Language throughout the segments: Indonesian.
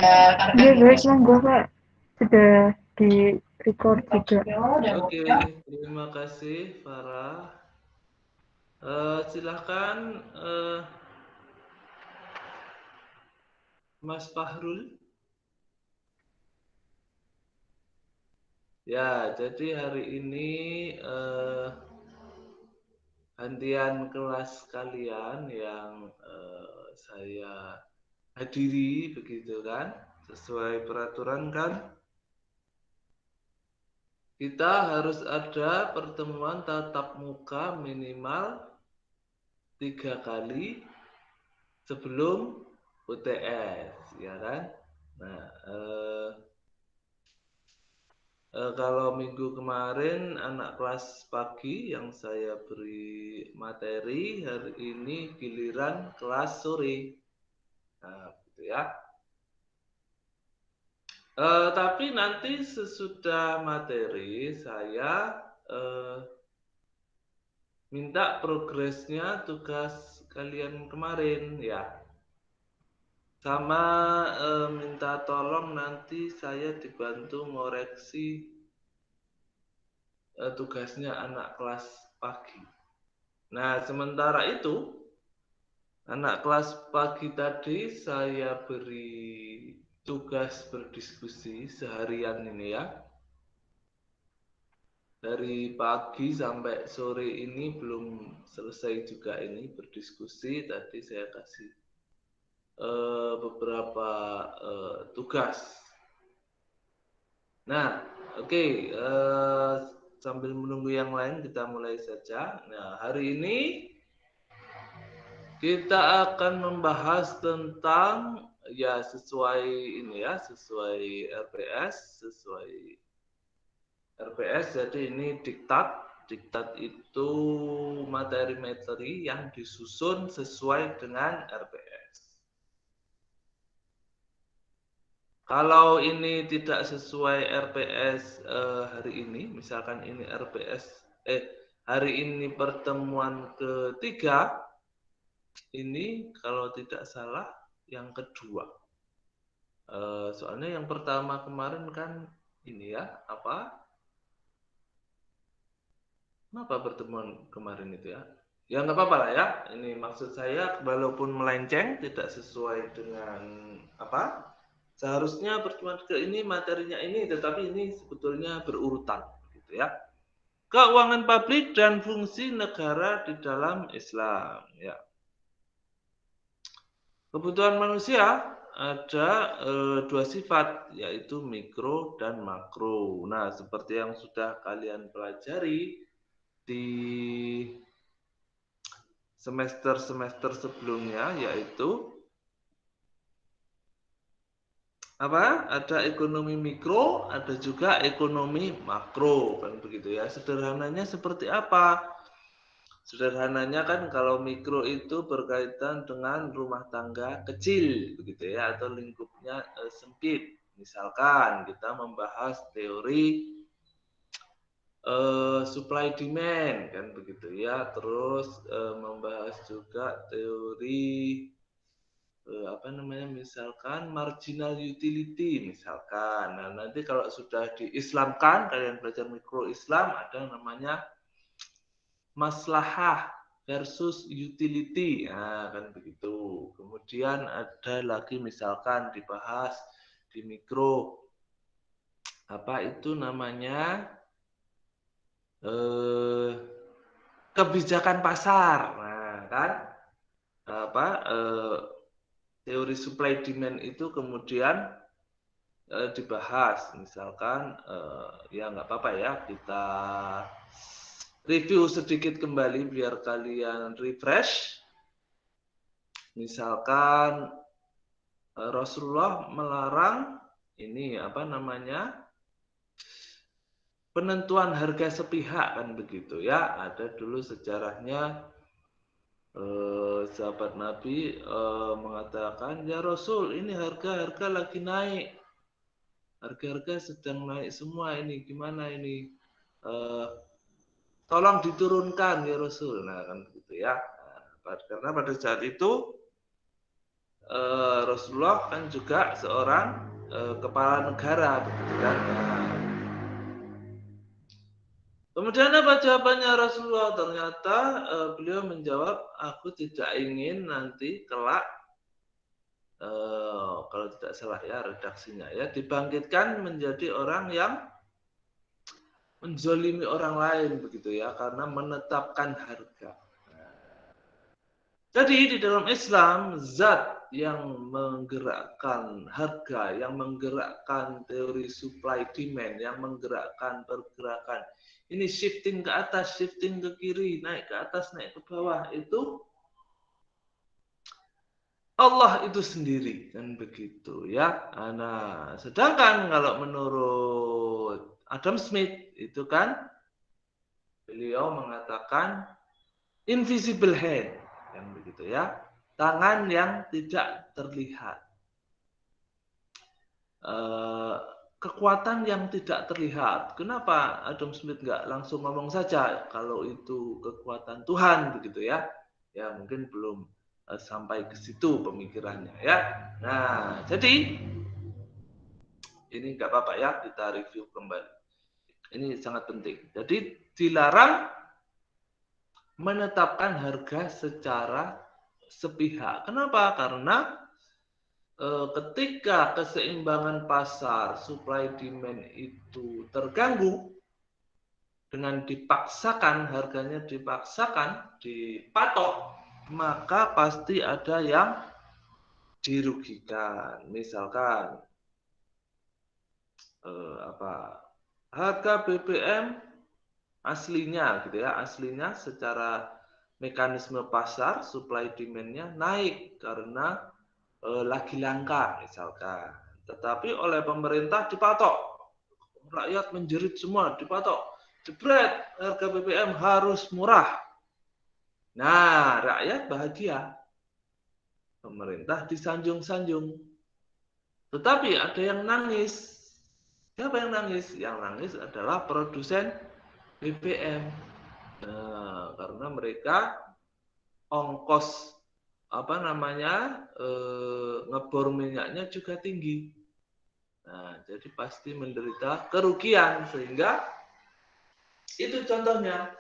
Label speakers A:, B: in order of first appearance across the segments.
A: Iya guys, monggo Kak. Sudah di record juga.
B: Oke, terima kasih Farah. Silahkan Mas Fahrul. Ya, jadi hari ini gantian kelas kalian yang saya hadiri begitu kan, sesuai peraturan kan. Kita harus ada pertemuan tatap muka minimal 3 kali sebelum UTS, ya kan? Nah, kalau minggu kemarin anak kelas pagi yang saya beri materi, hari ini giliran kelas sore. Nah, gitu ya. Tapi nanti sesudah materi saya minta progresnya tugas kalian kemarin ya. Sama minta tolong nanti saya dibantu ngoreksi tugasnya anak kelas pagi. Nah, sementara itu anak kelas pagi tadi saya beri tugas berdiskusi seharian ini ya. Dari pagi sampai sore ini belum selesai juga ini berdiskusi. Tadi saya kasih beberapa tugas. Nah, oke, sambil menunggu yang lain kita mulai saja. Nah, hari ini kita akan membahas tentang ya sesuai ini ya, sesuai RPS. Jadi ini diktat. Diktat itu materi-materi yang disusun sesuai dengan RPS. Kalau ini tidak sesuai RPS hari ini, misalkan ini RPS hari ini pertemuan ketiga, ini kalau tidak salah yang kedua. Soalnya yang pertama kemarin kan ini ya, Kenapa pertemuan kemarin itu ya? Ya nggak apa-apa lah ya. Ini maksud saya walaupun melenceng tidak sesuai dengan apa? Seharusnya pertemuan ke ini materinya ini, tetapi ini sebetulnya berurutan, gitu ya. Keuangan publik dan fungsi negara di dalam Islam. Ya. Kebutuhan manusia ada dua sifat, yaitu mikro dan makro. Nah, seperti yang sudah kalian pelajari di semester-semester sebelumnya, yaitu ada ekonomi mikro, ada juga ekonomi makro, kan begitu ya. Sederhananya seperti apa? Sederhananya kan kalau mikro itu berkaitan dengan rumah tangga kecil, begitu ya, atau lingkupnya sempit. Misalkan kita membahas teori supply demand, kan begitu ya. Terus membahas juga teori misalkan marginal utility misalkan. Nah, nanti kalau sudah diislamkan, kalian belajar mikro Islam, ada namanya maslahah versus utility. Nah, kan begitu. Kemudian ada lagi misalkan dibahas di mikro apa itu namanya kebijakan pasar. Nah, kan teori supply demand itu kemudian dibahas, misalkan ya nggak apa-apa ya, kita review sedikit kembali biar kalian refresh. Misalkan Rasulullah melarang ini penentuan harga sepihak, kan begitu ya. Ada dulu sejarahnya sahabat Nabi mengatakan, ya Rasul, ini harga lagi naik, harga sedang naik semua, ini gimana ini, tolong diturunkan ya Rasul. Nah, kan begitu ya. Nah, karena pada saat itu Rasulullah kan juga seorang kepala negara, begitu kan? Nah, kemudian apa jawabannya Rasulullah? Ternyata beliau menjawab, aku tidak ingin nanti kelak, kalau tidak salah ya redaksinya ya, dibangkitkan menjadi orang yang menzolimi orang lain begitu ya, karena menetapkan harga. Jadi di dalam Islam, zat yang menggerakkan harga, yang menggerakkan teori supply demand, yang menggerakkan pergerakan ini shifting ke atas, shifting ke kiri, naik ke atas, naik ke bawah, itu Allah itu sendiri, kan begitu ya. Nah, sedangkan kalau menurut Adam Smith itu kan beliau mengatakan invisible hand, kan begitu ya, tangan yang tidak terlihat, kekuatan yang tidak terlihat. Kenapa Adam Smith nggak langsung ngomong saja kalau itu kekuatan Tuhan begitu ya? Ya mungkin belum sampai ke situ pemikirannya ya. Nah jadi ini nggak apa-apa ya, kita review kembali. Ini sangat penting. Jadi dilarang menetapkan harga secara sepihak. Kenapa? Karena ketika keseimbangan pasar supply demand itu terganggu dengan dipaksakan, harganya dipaksakan, dipatok, maka pasti ada yang dirugikan. Misalkan harga BBM aslinya gitu ya, aslinya secara mekanisme pasar supply demand-nya naik karena lagi langka misalkan, tetapi oleh pemerintah dipatok, rakyat menjerit semua, dipatok, jebret, harga BBM harus murah. Nah, rakyat bahagia, pemerintah disanjung-sanjung. Tetapi ada yang nangis. Siapa yang nangis? Yang nangis adalah produsen BBM. Nah, karena mereka ongkos ngebor minyaknya juga tinggi. Nah, jadi pasti menderita kerugian, sehingga itu contohnya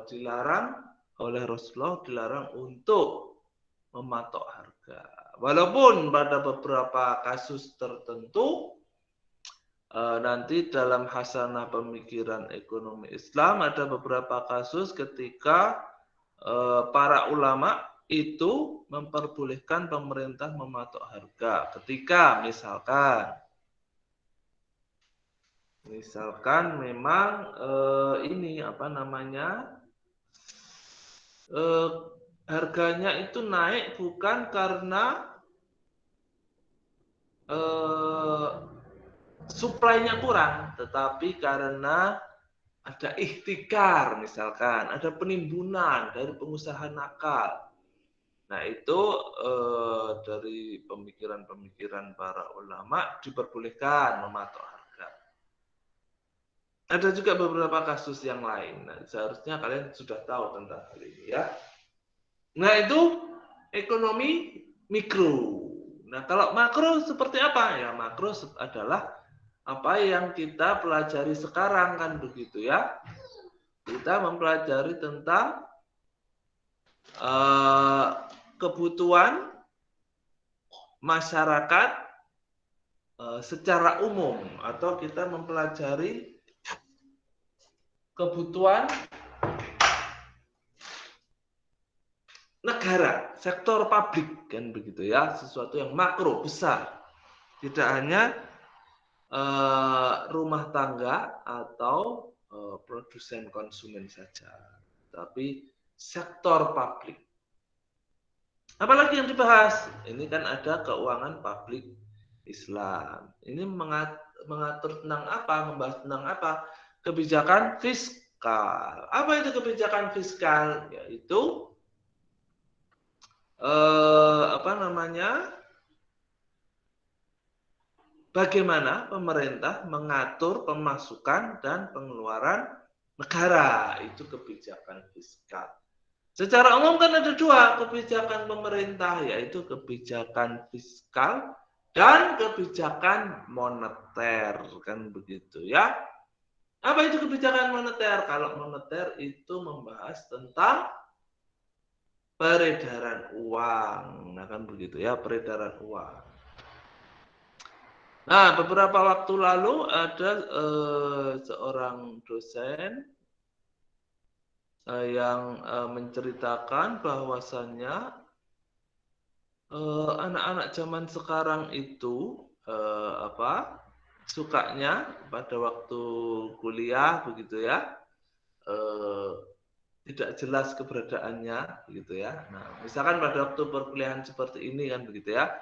B: dilarang oleh Rasulullah, dilarang untuk mematok harga. Walaupun pada beberapa kasus tertentu nanti dalam hasanah pemikiran ekonomi Islam ada beberapa kasus ketika para ulama itu memperbolehkan pemerintah mematok harga. Ketika misalkan memang harganya itu naik bukan karena suplainya kurang, tetapi karena ada ihtikar, misalkan ada penimbunan dari pengusaha nakal. Nah itu dari pemikiran-pemikiran para ulama diperbolehkan mematok harga. Ada juga beberapa kasus yang lain. Nah, seharusnya kalian sudah tahu tentang hal ini ya. Nah itu ekonomi mikro. Nah kalau makro seperti apa? Ya makro adalah apa yang kita pelajari sekarang, kan begitu ya. Kita mempelajari tentang kebutuhan masyarakat secara umum, atau kita mempelajari kebutuhan negara, sektor publik, kan begitu ya, sesuatu yang makro besar, tidak hanya rumah tangga atau produsen konsumen saja, tapi sektor publik. Apalagi yang dibahas? Ini kan ada keuangan publik Islam. Ini mengatur tentang apa? Membahas tentang apa? Kebijakan fiskal. Apa itu kebijakan fiskal? Yaitu bagaimana pemerintah mengatur pemasukan dan pengeluaran negara. Itu kebijakan fiskal. Secara umum kan ada dua kebijakan pemerintah, yaitu kebijakan fiskal dan kebijakan moneter, kan begitu ya. Apa itu kebijakan moneter? Kalau moneter itu membahas tentang peredaran uang, nah kan begitu ya, peredaran uang. Nah, beberapa waktu lalu ada seorang dosen yang menceritakan bahwasannya anak-anak zaman sekarang itu sukanya pada waktu kuliah begitu ya, tidak jelas keberadaannya gitu ya. Nah, misalkan pada waktu perkuliahan seperti ini kan begitu ya,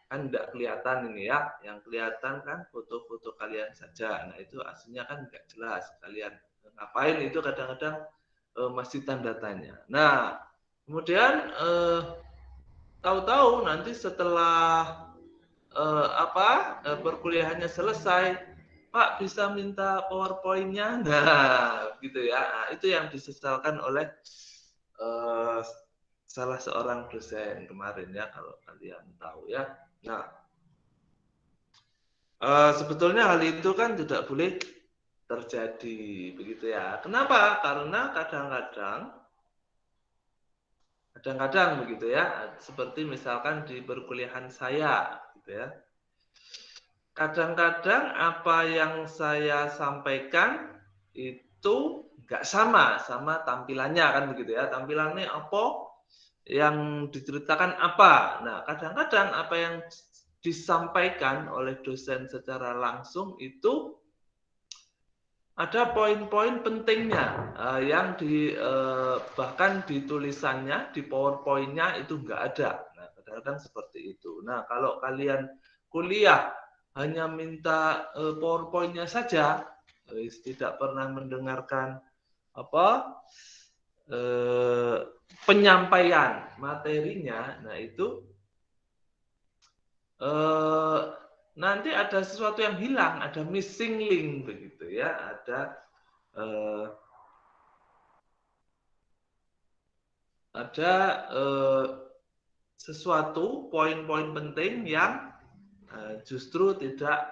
B: kan tidak kelihatan ini ya, yang kelihatan kan foto-foto kalian saja. Nah, itu aslinya kan nggak jelas kalian ngapain, itu kadang-kadang masih tanda tanya. Nah, kemudian tahu-tahu nanti setelah perkuliahannya selesai, Pak bisa minta PowerPoint-nya. Nah, gitu ya. Nah, itu yang disesalkan oleh salah seorang dosen kemarin ya, kalau kalian tahu ya. Nah, sebetulnya hal itu kan tidak boleh terjadi begitu ya. Kenapa? Karena kadang-kadang begitu ya, seperti misalkan di perkuliahan saya gitu ya. Kadang-kadang apa yang saya sampaikan itu nggak sama tampilannya kan begitu ya. Tampilannya apa, yang diceritakan apa. Nah, kadang-kadang apa yang disampaikan oleh dosen secara langsung itu ada poin-poin pentingnya yang bahkan di tulisannya, di PowerPoint-nya itu nggak ada. Nah, kadang-kadang seperti itu. Nah, kalau kalian kuliah hanya minta PowerPoint-nya saja, tidak pernah mendengarkan penyampaian materinya, nah itu nanti ada sesuatu yang hilang, ada missing link begitu ya, ada sesuatu poin-poin penting yang justru tidak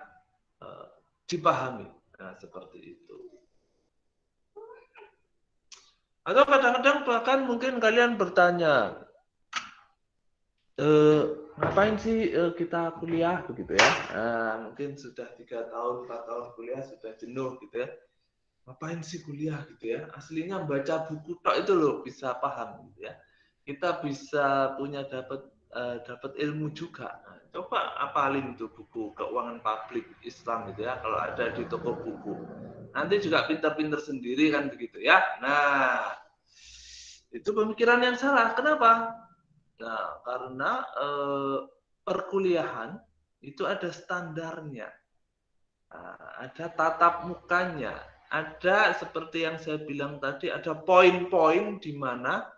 B: dipahami. Nah, seperti itu. Atau kadang-kadang bahkan mungkin kalian bertanya, ngapain sih kita kuliah begitu ya? Mungkin sudah 3 tahun, 4 tahun kuliah sudah jenuh gitu ya. Ngapain sih kuliah gitu ya? Aslinya baca buku tok itu loh bisa paham gitu ya. Kita bisa punya dapat ilmu juga. Nah, coba apalin itu buku keuangan publik Islam gitu ya, kalau ada di toko buku. Nanti juga pintar-pintar sendiri kan begitu ya. Nah, itu pemikiran yang salah. Kenapa? Nah, karena perkuliahan itu ada standarnya. Ada tatap mukanya, ada seperti yang saya bilang tadi, ada poin-poin di mana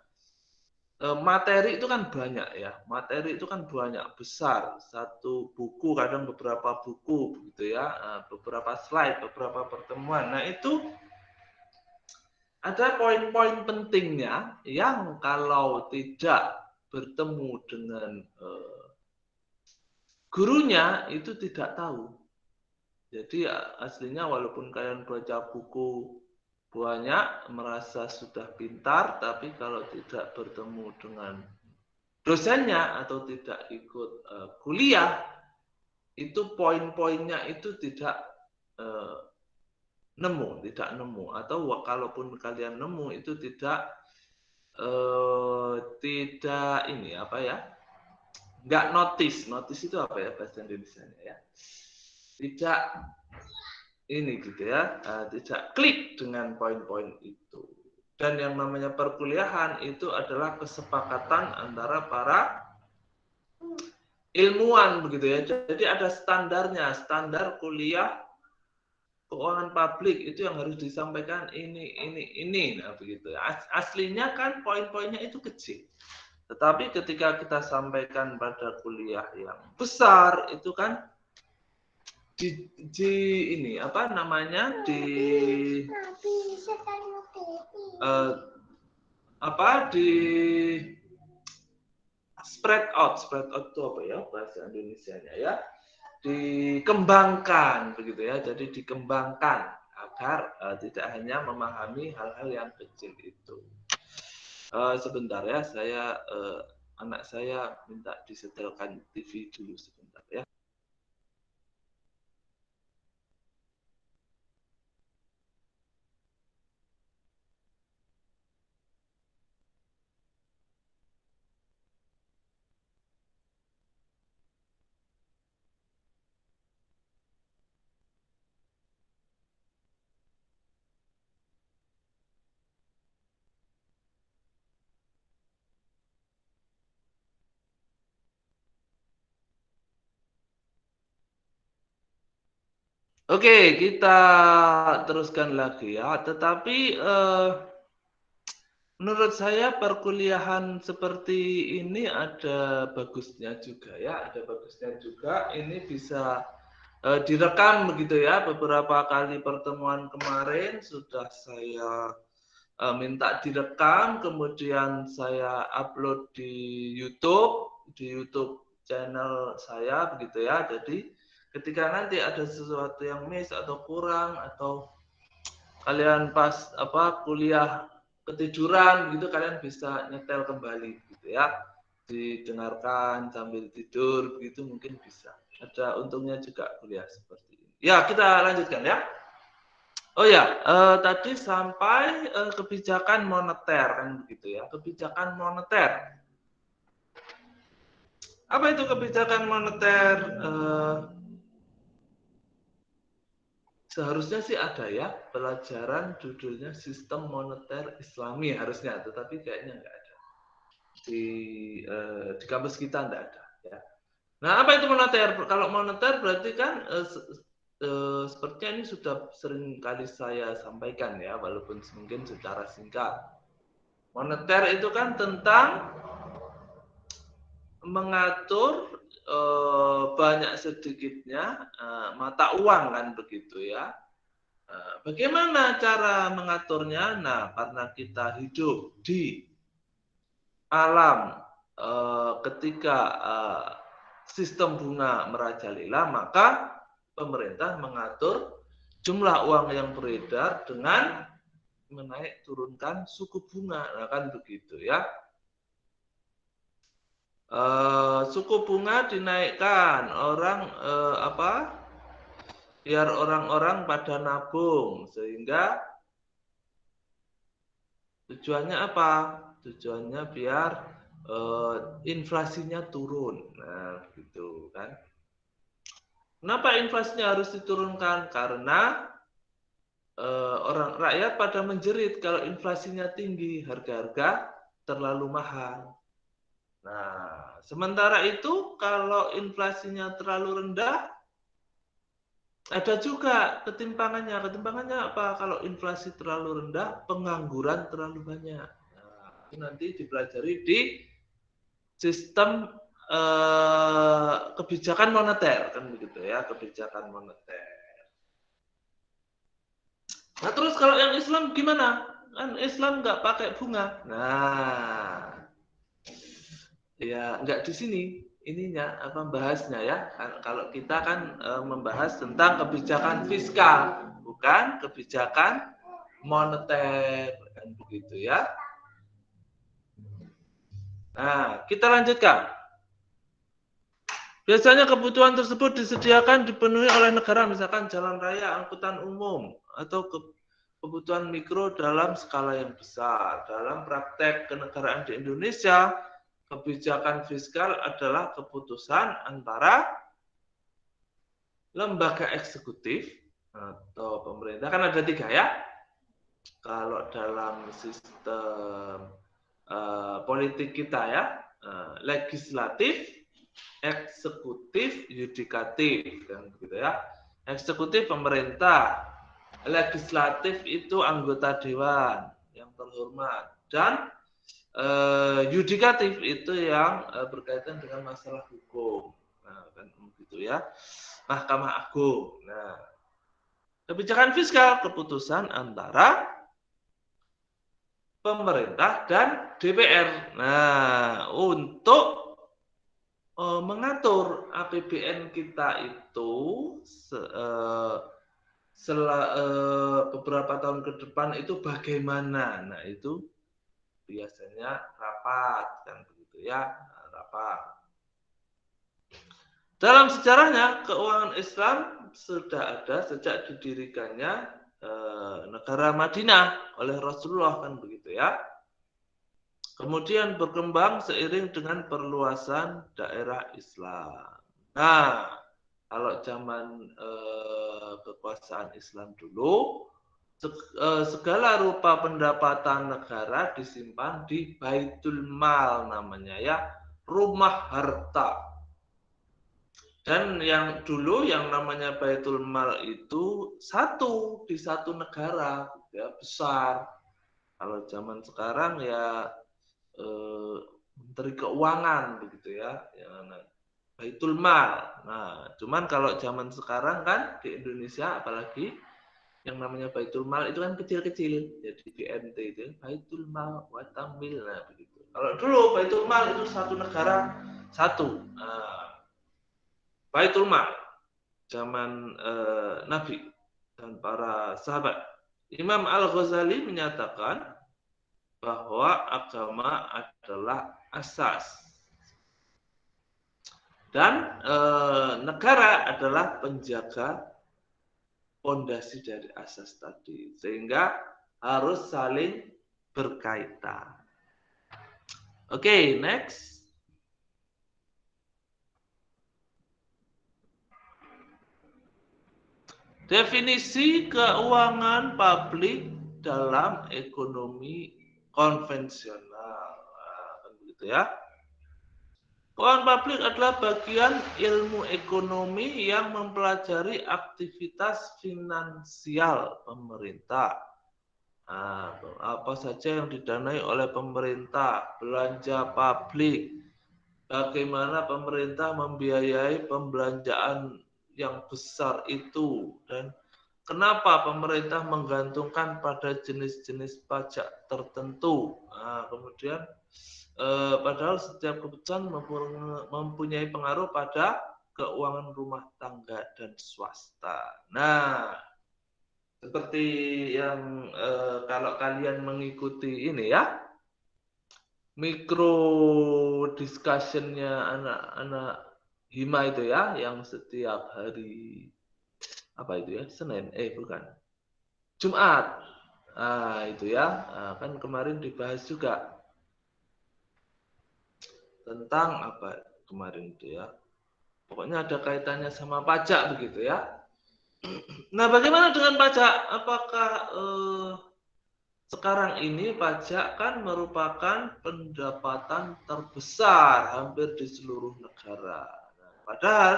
B: materi itu kan banyak ya, materi itu kan banyak, besar, satu buku kadang beberapa buku begitu ya, beberapa slide, beberapa pertemuan. Nah, itu ada poin-poin pentingnya yang kalau tidak bertemu dengan gurunya itu tidak tahu. Jadi aslinya walaupun kalian baca buku banyak, merasa sudah pintar, tapi kalau tidak bertemu dengan dosennya atau tidak ikut kuliah, itu poin-poinnya itu tidak tidak nemu, atau kalaupun kalian nemu itu tidak ini apa ya? Nggak notice. Notice itu apa ya bahasa Indonesianya ya? Tidak ini gitu ya, tidak klik dengan poin-poin itu. Dan yang namanya perkuliahan itu adalah kesepakatan antara para ilmuwan begitu ya. Jadi ada standarnya, standar kuliah keuangan publik itu yang harus disampaikan ini. Nah, begitu. Aslinya kan poin-poinnya itu kecil. Tetapi ketika kita sampaikan pada kuliah yang besar itu kan ini apa namanya di spread out itu apa ya bahasa Indonesianya ya, dikembangkan begitu ya, jadi dikembangkan agar tidak hanya memahami hal-hal yang kecil itu. Sebentar ya, anak saya minta disetelkan TV dulu sebentar ya. Oke, kita teruskan lagi ya. Tetapi menurut saya perkuliahan seperti ini ada bagusnya juga ya, ada bagusnya juga. Ini bisa direkam begitu ya. Beberapa kali pertemuan kemarin sudah saya minta direkam, kemudian saya upload di YouTube channel saya begitu ya. Jadi ketika nanti ada sesuatu yang miss atau kurang atau kalian pas kuliah ketiduran gitu, kalian bisa nyetel kembali gitu ya, didengarkan sambil tidur gitu, mungkin bisa ada untungnya juga kuliah seperti ini ya. Kita lanjutkan ya. Oh ya, tadi sampai kebijakan moneter kan begitu ya, kebijakan moneter. Apa itu kebijakan moneter? Seharusnya sih ada ya, pelajaran judulnya sistem moneter Islami harusnya, tetapi kayaknya nggak ada di kampus kita, nggak ada ya. Nah, apa itu moneter? Kalau moneter berarti kan sepertinya ini sudah sering kali saya sampaikan ya, walaupun mungkin secara singkat. Moneter itu kan tentang mengatur banyak sedikitnya mata uang kan begitu ya. Bagaimana cara mengaturnya? Nah, karena kita hidup di alam ketika sistem bunga merajalela, maka pemerintah mengatur jumlah uang yang beredar dengan menaik turunkan suku bunga. Nah, kan begitu ya. Suku bunga dinaikkan, biar orang-orang pada nabung, sehingga tujuannya apa? Tujuannya biar inflasinya turun. Nah, gitu kan. Kenapa inflasinya harus diturunkan? Karena orang rakyat pada menjerit kalau inflasinya tinggi, harga-harga terlalu mahal. Nah, sementara itu kalau inflasinya terlalu rendah, ada juga ketimpangannya. Ketimpangannya apa? Kalau inflasi terlalu rendah, pengangguran terlalu banyak. Nah, itu nanti dipelajari di sistem kebijakan moneter kan begitu ya, kebijakan moneter. Nah, terus kalau yang Islam gimana? Kan Islam nggak pakai bunga. Nah, ya nggak di sini ininya apa bahasnya ya. Kalau kita kan membahas tentang kebijakan fiskal, bukan kebijakan moneter kan begitu ya. Nah, kita lanjutkan. Biasanya kebutuhan tersebut disediakan dipenuhi oleh negara, misalkan jalan raya, angkutan umum, atau kebutuhan mikro dalam skala yang besar. Dalam praktek kenegaraan di Indonesia, kebijakan fiskal adalah keputusan antara lembaga eksekutif atau pemerintah, kan ada 3 ya. Kalau dalam sistem politik kita ya, legislatif, eksekutif, yudikatif kan gitu ya. Eksekutif pemerintah, legislatif itu anggota dewan yang terhormat, dan yudikatif itu yang berkaitan dengan masalah hukum. Nah, kan begitu ya. Mahkamah Agung. Nah, kebijakan fiskal keputusan antara pemerintah dan DPR. Nah, untuk mengatur APBN kita itu beberapa tahun ke depan itu bagaimana. Nah, itu biasanya rapat kan begitu ya, rapat. Dalam sejarahnya keuangan Islam sudah ada sejak didirikannya negara Madinah oleh Rasulullah kan begitu ya. Kemudian berkembang seiring dengan perluasan daerah Islam. Nah, kalau zaman kekuasaan Islam dulu, segala rupa pendapatan negara disimpan di Baitul Mal namanya ya, rumah harta. Dan yang dulu yang namanya Baitul Mal itu di satu negara ya, besar. Kalau zaman sekarang ya Menteri Keuangan begitu ya, Baitul Mal. Nah, cuman kalau zaman sekarang kan di Indonesia apalagi yang namanya Baitul Mal itu kan kecil-kecil, jadi BMT itu Baitul Mal Watamil, nah begitu. Kalau dulu Baitul Mal itu satu negara satu. Nah, Baitul Mal zaman Nabi dan para sahabat. Imam Al-Ghazali menyatakan bahwa agama adalah asas dan negara adalah penjaga fondasi dari asas tadi, sehingga harus saling berkaitan. Oke, next. Definisi keuangan publik dalam ekonomi konvensional. Nah, begitu ya. Keuangan publik adalah bagian ilmu ekonomi yang mempelajari aktivitas finansial pemerintah. Nah, apa saja yang didanai oleh pemerintah, belanja publik, bagaimana pemerintah membiayai pembelanjaan yang besar itu, dan kenapa pemerintah menggantungkan pada jenis-jenis pajak tertentu. Nah, kemudian padahal setiap keputusan mempunyai pengaruh pada keuangan rumah tangga dan swasta. Nah, seperti yang kalau kalian mengikuti ini ya, mikro discussionnya anak-anak Hima itu ya, yang setiap hari apa itu ya, Senin, bukan, Jumat. Nah, itu ya, kan kemarin dibahas juga tentang apa kemarin itu ya. Pokoknya ada kaitannya sama pajak begitu ya. Nah, bagaimana dengan pajak? Apakah sekarang ini pajak kan merupakan pendapatan terbesar hampir di seluruh negara. Nah, padahal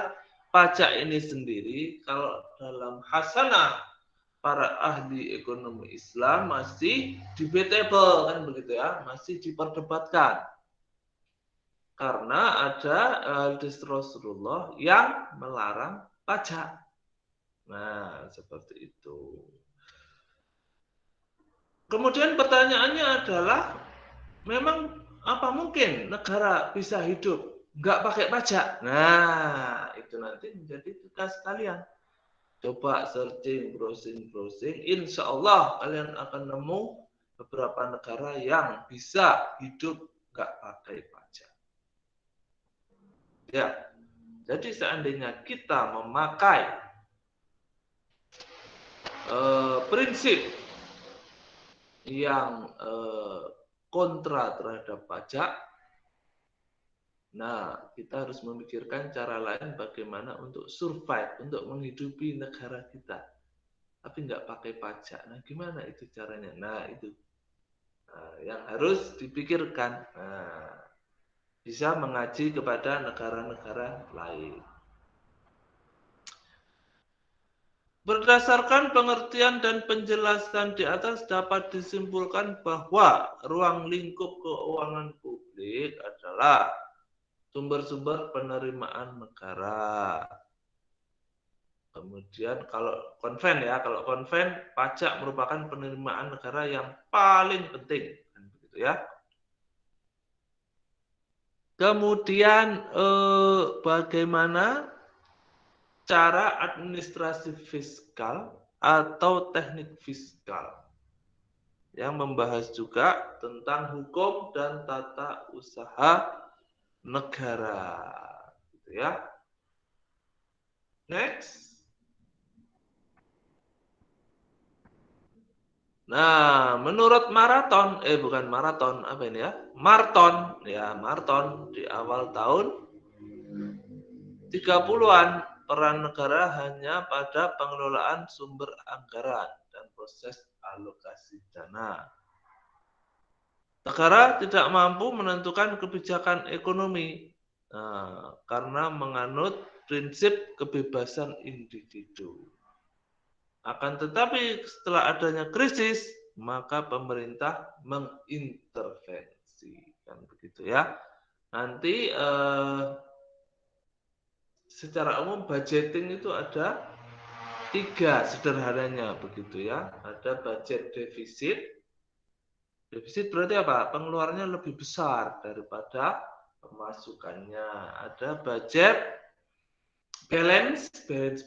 B: pajak ini sendiri kalau dalam hasanah para ahli ekonomi Islam masih debatable kan begitu ya, masih diperdebatkan. Karena ada hadis Rasulullah yang melarang pajak. Nah, seperti itu. Kemudian pertanyaannya adalah, memang apa mungkin negara bisa hidup nggak pakai pajak? Nah, itu nanti menjadi tugas kalian. Coba searching, browsing. Insya Allah kalian akan nemu beberapa negara yang bisa hidup nggak pakai pajak. Ya, jadi seandainya kita memakai prinsip yang kontra terhadap pajak, nah kita harus memikirkan cara lain bagaimana untuk survive, untuk menghidupi negara kita, tapi nggak pakai pajak. Nah, gimana itu caranya? Nah, itu yang harus dipikirkan. Nah, bisa mengaji kepada negara-negara lain. Berdasarkan pengertian dan penjelasan di atas dapat disimpulkan bahwa ruang lingkup keuangan publik adalah sumber-sumber penerimaan negara. Kemudian kalau konven pajak merupakan penerimaan negara yang paling penting. begitu ya. Kemudian bagaimana cara administrasi fiskal atau teknik fiskal yang membahas juga tentang hukum dan tata usaha negara, gitu ya. Next. Nah, menurut bukan maraton, apa ini ya? Marton di awal tahun 30-an, peran negara hanya pada pengelolaan sumber anggaran dan proses alokasi dana. Negara tidak mampu menentukan kebijakan ekonomi karena menganut prinsip kebebasan individu. Akan tetapi setelah adanya krisis, maka pemerintah mengintervensi, kan begitu ya. Nanti secara umum budgeting itu ada 3 sederhananya begitu ya. Ada budget defisit. Defisit berarti apa? Pengeluarannya lebih besar daripada pemasukannya. Ada budget balance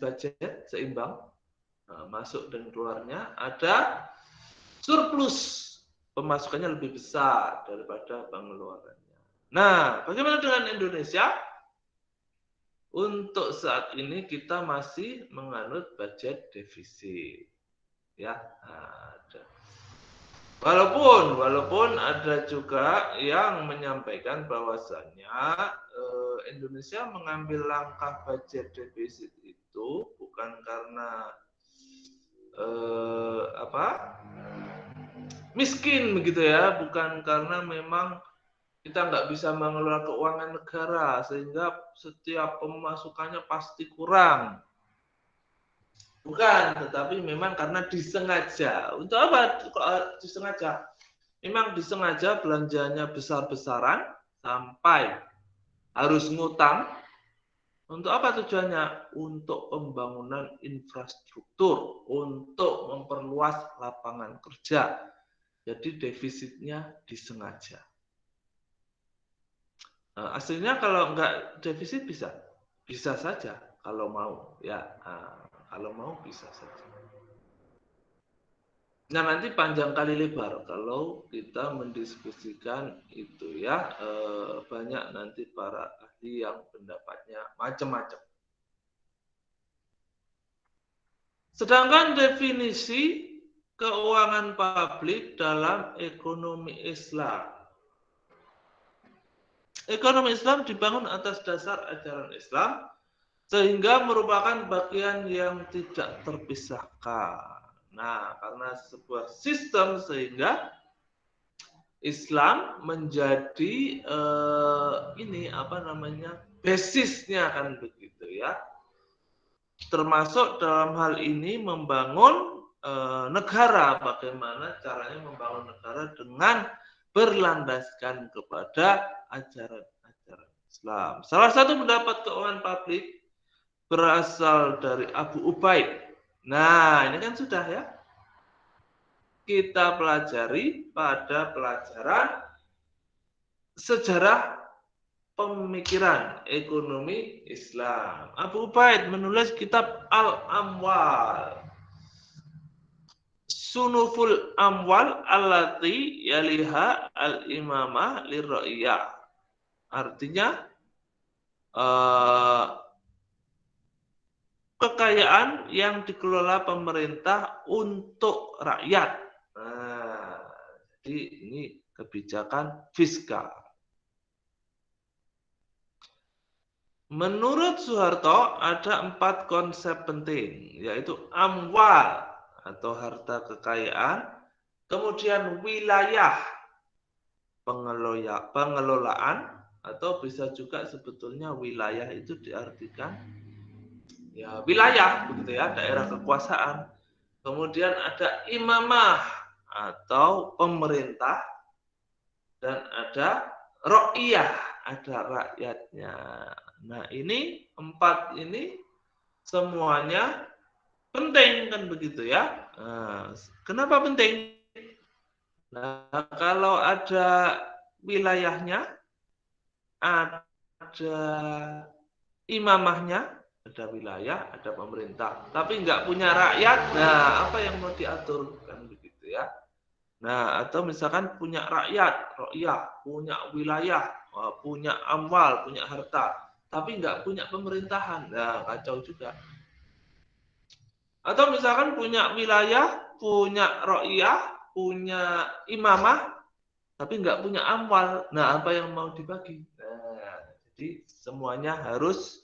B: budget seimbang. Masuk dan keluarnya. Ada surplus, pemasukannya lebih besar daripada pengeluarannya. Nah, bagaimana dengan Indonesia? Untuk saat ini kita masih menganut budget defisit. Ya, ada. Walaupun ada juga yang menyampaikan bahwasannya Indonesia mengambil langkah budget defisit itu bukan karena miskin begitu ya, bukan karena memang kita nggak bisa mengelola keuangan negara sehingga setiap pemasukannya pasti kurang. Bukan, tetapi memang karena disengaja. Untuk apa disengaja? Memang disengaja belanjanya besar-besaran sampai harus ngutang. Untuk apa tujuannya? Untuk pembangunan infrastruktur, untuk memperluas lapangan kerja. Jadi defisitnya disengaja. Aslinya kalau nggak defisit bisa saja kalau mau ya. Kalau mau bisa saja. Nah, nanti panjang kali lebar kalau kita mendiskusikan itu ya. Banyak nanti para ahli yang pendapatnya macam-macam. Sedangkan definisi keuangan publik dalam ekonomi Islam. Ekonomi Islam dibangun atas dasar ajaran Islam sehingga merupakan bagian yang tidak terpisahkan. Nah, karena sebuah sistem sehingga Islam menjadi basisnya kan begitu ya. Termasuk dalam hal ini membangun negara, bagaimana caranya membangun negara dengan berlandaskan kepada ajaran-ajaran Islam. Salah satu pendapat keuangan publik berasal dari Abu Ubaid. Nah, ini kan sudah ya. Kita pelajari pada pelajaran sejarah pemikiran ekonomi Islam. Abu Ubaid menulis kitab Al-Amwal. Sunuful amwal allati yaliha al-imamah lirra'iyah. Artinya kekayaan yang dikelola pemerintah untuk rakyat. Nah, jadi ini kebijakan fiskal. Menurut Soeharto ada 4 konsep penting, yaitu amwal atau harta kekayaan, kemudian wilayah pengelolaan, atau bisa juga sebetulnya wilayah itu diartikan ya wilayah begitu ya, daerah kekuasaan. Kemudian ada imamah atau pemerintah, dan ada ro'iyah, ada rakyatnya. Nah, ini 4 ini semuanya penting kan begitu ya. Nah, kenapa penting? Nah, kalau ada wilayahnya, ada imamahnya, ada wilayah, ada pemerintah, tapi nggak punya rakyat, nah apa yang mau diatur? Kan begitu ya. Nah, atau misalkan punya rakyat, rakyat, punya wilayah, punya amwal, punya harta, tapi nggak punya pemerintahan, nah kacau juga. Atau misalkan punya wilayah, punya rakyat, punya imamah, tapi nggak punya amwal, nah apa yang mau dibagi? Nah, jadi semuanya harus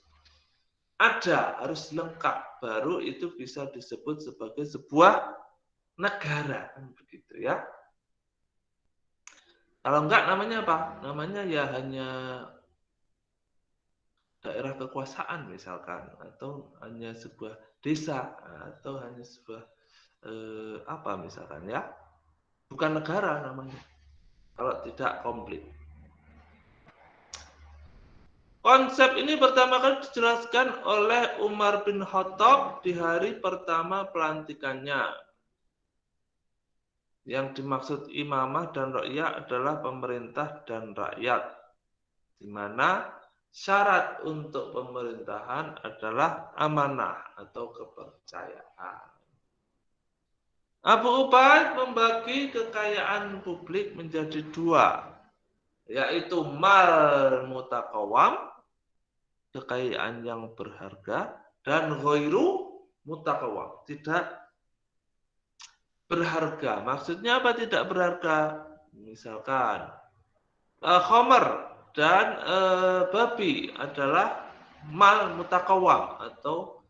B: ada, harus lengkap, baru itu bisa disebut sebagai sebuah negara, begitu ya. Kalau enggak namanya apa? Namanya ya hanya daerah kekuasaan misalkan, atau hanya sebuah desa, atau hanya sebuah apa misalkan ya, bukan negara namanya kalau tidak komplit. Konsep ini pertama kali dijelaskan oleh Umar bin Khattab di hari pertama pelantikannya. Yang dimaksud imamah dan rakyat adalah pemerintah dan rakyat, di mana syarat untuk pemerintahan adalah amanah atau kepercayaan. Abu Ubaid membagi kekayaan publik menjadi dua, yaitu mal mutakawam, kekayaan yang berharga, dan ghairu mutakawam, tidak berharga. Maksudnya apa tidak berharga? Misalkan khamar dan babi adalah mal mutakawam atau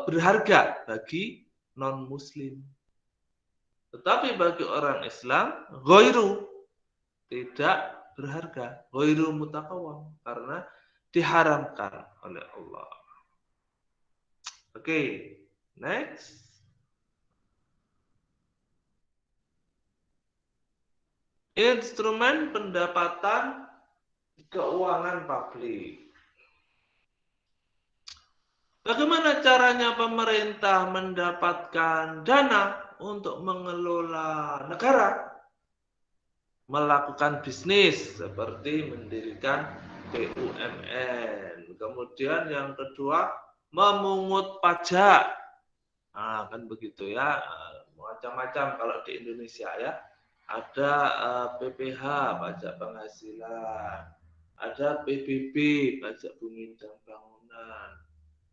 B: berharga bagi non muslim. Tetapi bagi orang Islam ghairu, tidak berharga, ghairu mutakawam, karena diharamkan oleh Allah. Oke, next. Instrumen pendapatan keuangan publik. Bagaimana caranya pemerintah mendapatkan dana untuk mengelola negara? Melakukan bisnis seperti mendirikan BUMN. Kemudian yang kedua, memungut pajak. Nah, kan begitu ya. Macam-macam kalau di Indonesia ya. Ada PPH, pajak penghasilan. Ada PBB, pajak bumi dan bangunan.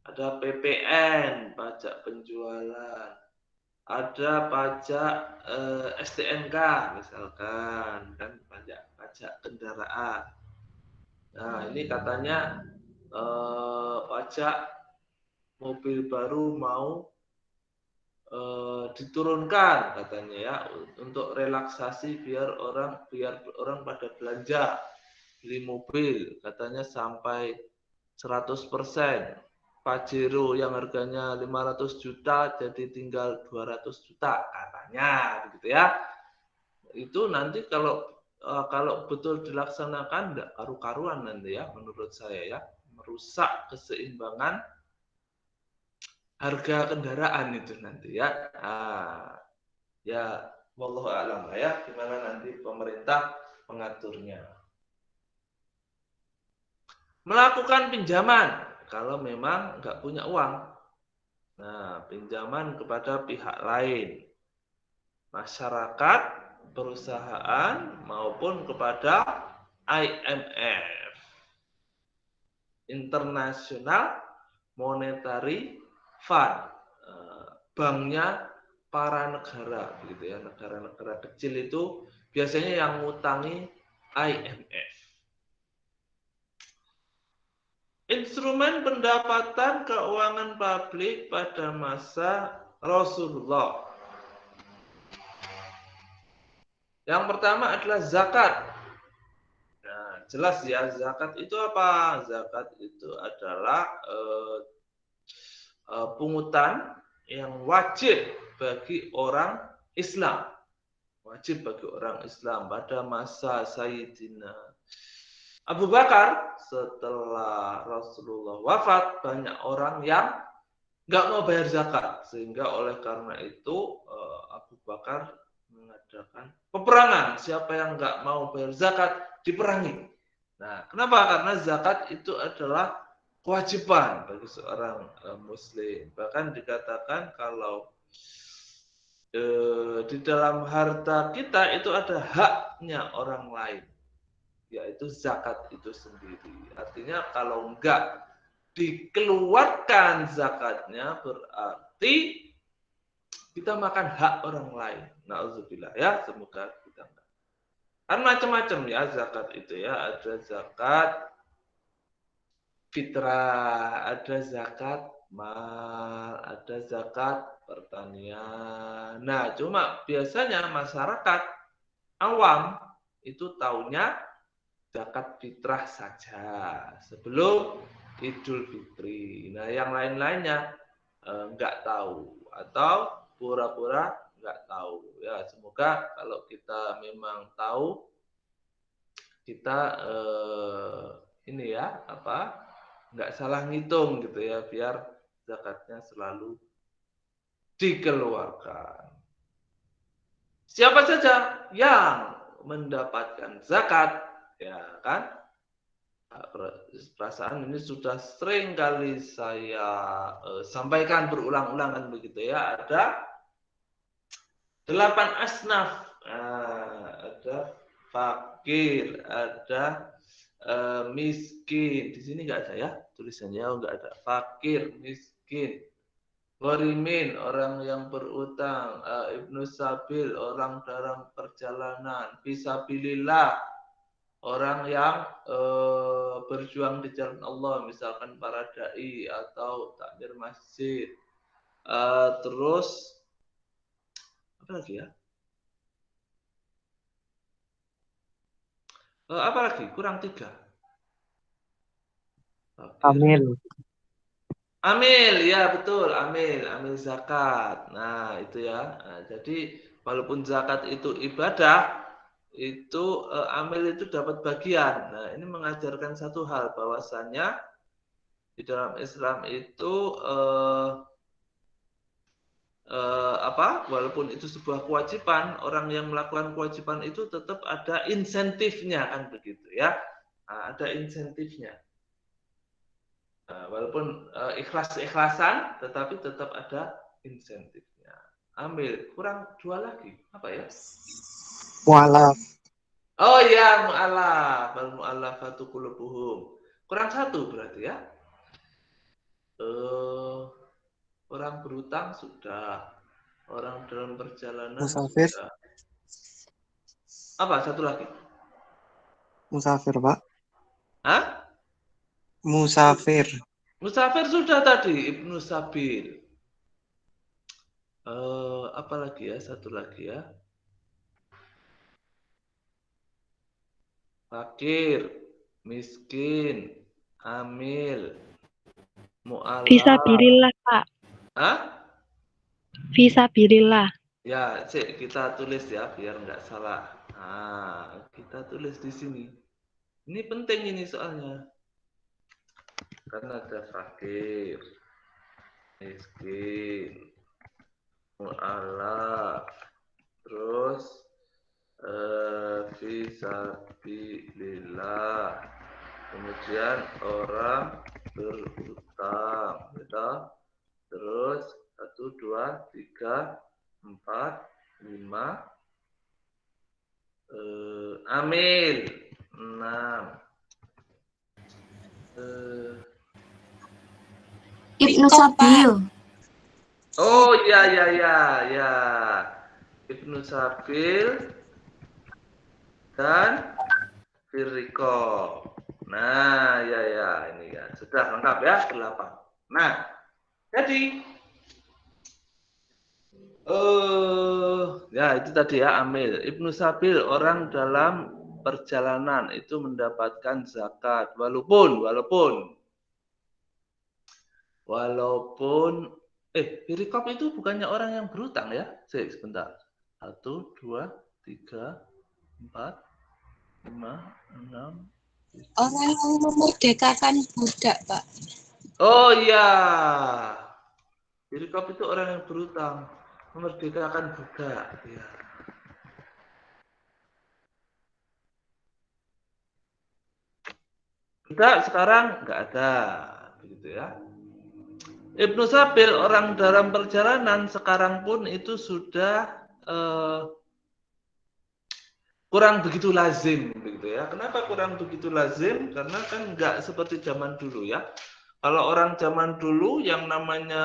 B: Ada PPN, pajak penjualan. Ada pajak STNK misalkan, kan pajak kendaraan. Nah, ini katanya pajak mobil baru mau diturunkan katanya ya, untuk relaksasi biar orang pada belanja beli mobil, katanya sampai 100%. Pajero yang harganya 500 juta jadi tinggal 200 juta katanya begitu ya. Itu nanti kalau betul dilaksanakan enggak karu-karuan nanti ya, menurut saya ya, merusak keseimbangan harga kendaraan itu nanti ya. Ya wallahu a'lam ya, gimana nanti pemerintah mengaturnya. Melakukan pinjaman kalau memang nggak punya uang. Nah, pinjaman kepada pihak lain, masyarakat, perusahaan, maupun kepada IMF, International Monetary Fund, banknya para negara, gitu ya, negara-negara kecil itu biasanya yang ngutangi IMF. Instrumen pendapatan keuangan publik pada masa Rasulullah. Yang pertama adalah zakat. Nah, jelas ya, zakat itu apa? Zakat itu adalah pungutan yang wajib bagi orang Islam. Wajib bagi orang Islam pada masa Sayyidina Abu Bakar. Setelah Rasulullah wafat, banyak orang yang nggak mau bayar zakat, sehingga oleh karena itu Abu Bakar mengadakan peperangan. Siapa yang nggak mau bayar zakat, diperangi. Nah, kenapa? Karena zakat itu adalah kewajiban bagi seorang muslim. Bahkan dikatakan kalau di dalam harta kita itu ada haknya orang lain, yaitu zakat itu sendiri. Artinya kalau enggak dikeluarkan zakatnya berarti kita makan hak orang lain. Nauzubillah ya, semoga kita enggak. Kan macam-macam ya zakat itu ya, ada zakat fitrah, ada zakat mal, ada zakat pertanian. Nah, cuma biasanya masyarakat awam itu taunya zakat fitrah saja sebelum Idul Fitri. Nah, yang lain-lainnya nggak tahu atau pura-pura nggak tahu. Ya, semoga kalau kita memang tahu, kita ini ya apa nggak salah ngitung gitu ya, biar zakatnya selalu dikeluarkan. Siapa saja yang mendapatkan zakat, ya kan? Perasaan ini sudah sering kali saya sampaikan berulang-ulang kan begitu ya. Ada 8 asnaf. Ada fakir, ada miskin. Di sini nggak ada ya tulisannya, nggak ada. Fakir, miskin, gharimin, orang yang berutang, ibnu sabil, orang dalam perjalanan, fisabilillah, orang yang berjuang di jalan Allah, misalkan para dai atau takmir masjid. Terus apa lagi ya? Apa lagi? Kurang 3.
C: Amil.
B: Amil, ya betul, amil zakat. Nah, itu ya. Nah, jadi walaupun zakat itu ibadah, itu amil itu dapat bagian. Nah, ini mengajarkan satu hal, bahwasannya di dalam Islam itu walaupun itu sebuah kewajiban, orang yang melakukan kewajiban itu tetap ada insentifnya kan begitu ya. Nah, ada insentifnya. Walaupun ikhlas-ikhlasan, tetapi tetap ada insentifnya. Ambil, kurang 2 lagi. Apa ya?
C: Mu'alaf.
B: Oh ya, mu'alaf. Al-mu'alafatu qulubuhum. Kurang 1 berarti ya. Orang berutang sudah. Orang dalam perjalanan
C: Musafir.
B: sudah. Apa? 1 lagi?
C: Musafir, Pak.
B: Hah?
C: Musafir.
B: Musafir sudah tadi, Ibnu Sabil. Apa lagi ya? 1 lagi ya. Fakir, miskin, amil, mu'alaf.
D: Fisabilillah, Pak.
B: Hah?
D: Fisabilillah.
B: Ya, cek kita tulis ya biar nggak salah. Nah, kita tulis di sini. Ini penting ini soalnya. Karena ada fakir, miskin, mu'alaf, terus fisabilillah, kemudian orang berutang, gitu. Terus 1, 2, 3, 4, 5, amil 6,
E: Ibnu Sabil.
B: oh ya, Ibnu Sabil dan Firriqob. Nah, ya, ini ya. Sudah lengkap ya, 8. Nah, jadi ya itu tadi ya, amil. Ibnu Sabil, orang dalam perjalanan itu mendapatkan zakat walaupun Firriqob itu bukannya orang yang berutang ya? Sebentar. 1, 2, 3, 4, 5, 6.
E: Orang yang memerdekakan budak, Pak.
B: Oh iya. Firriqob itu orang yang berutang, memerdekakan budak. Ya. budak sekarang nggak ada, begitu ya. Ibnu Sabil orang dalam perjalanan sekarang pun itu sudah kurang begitu lazim, begitu ya. Kenapa kurang begitu lazim? Karena kan nggak seperti zaman dulu ya. Kalau orang zaman dulu yang namanya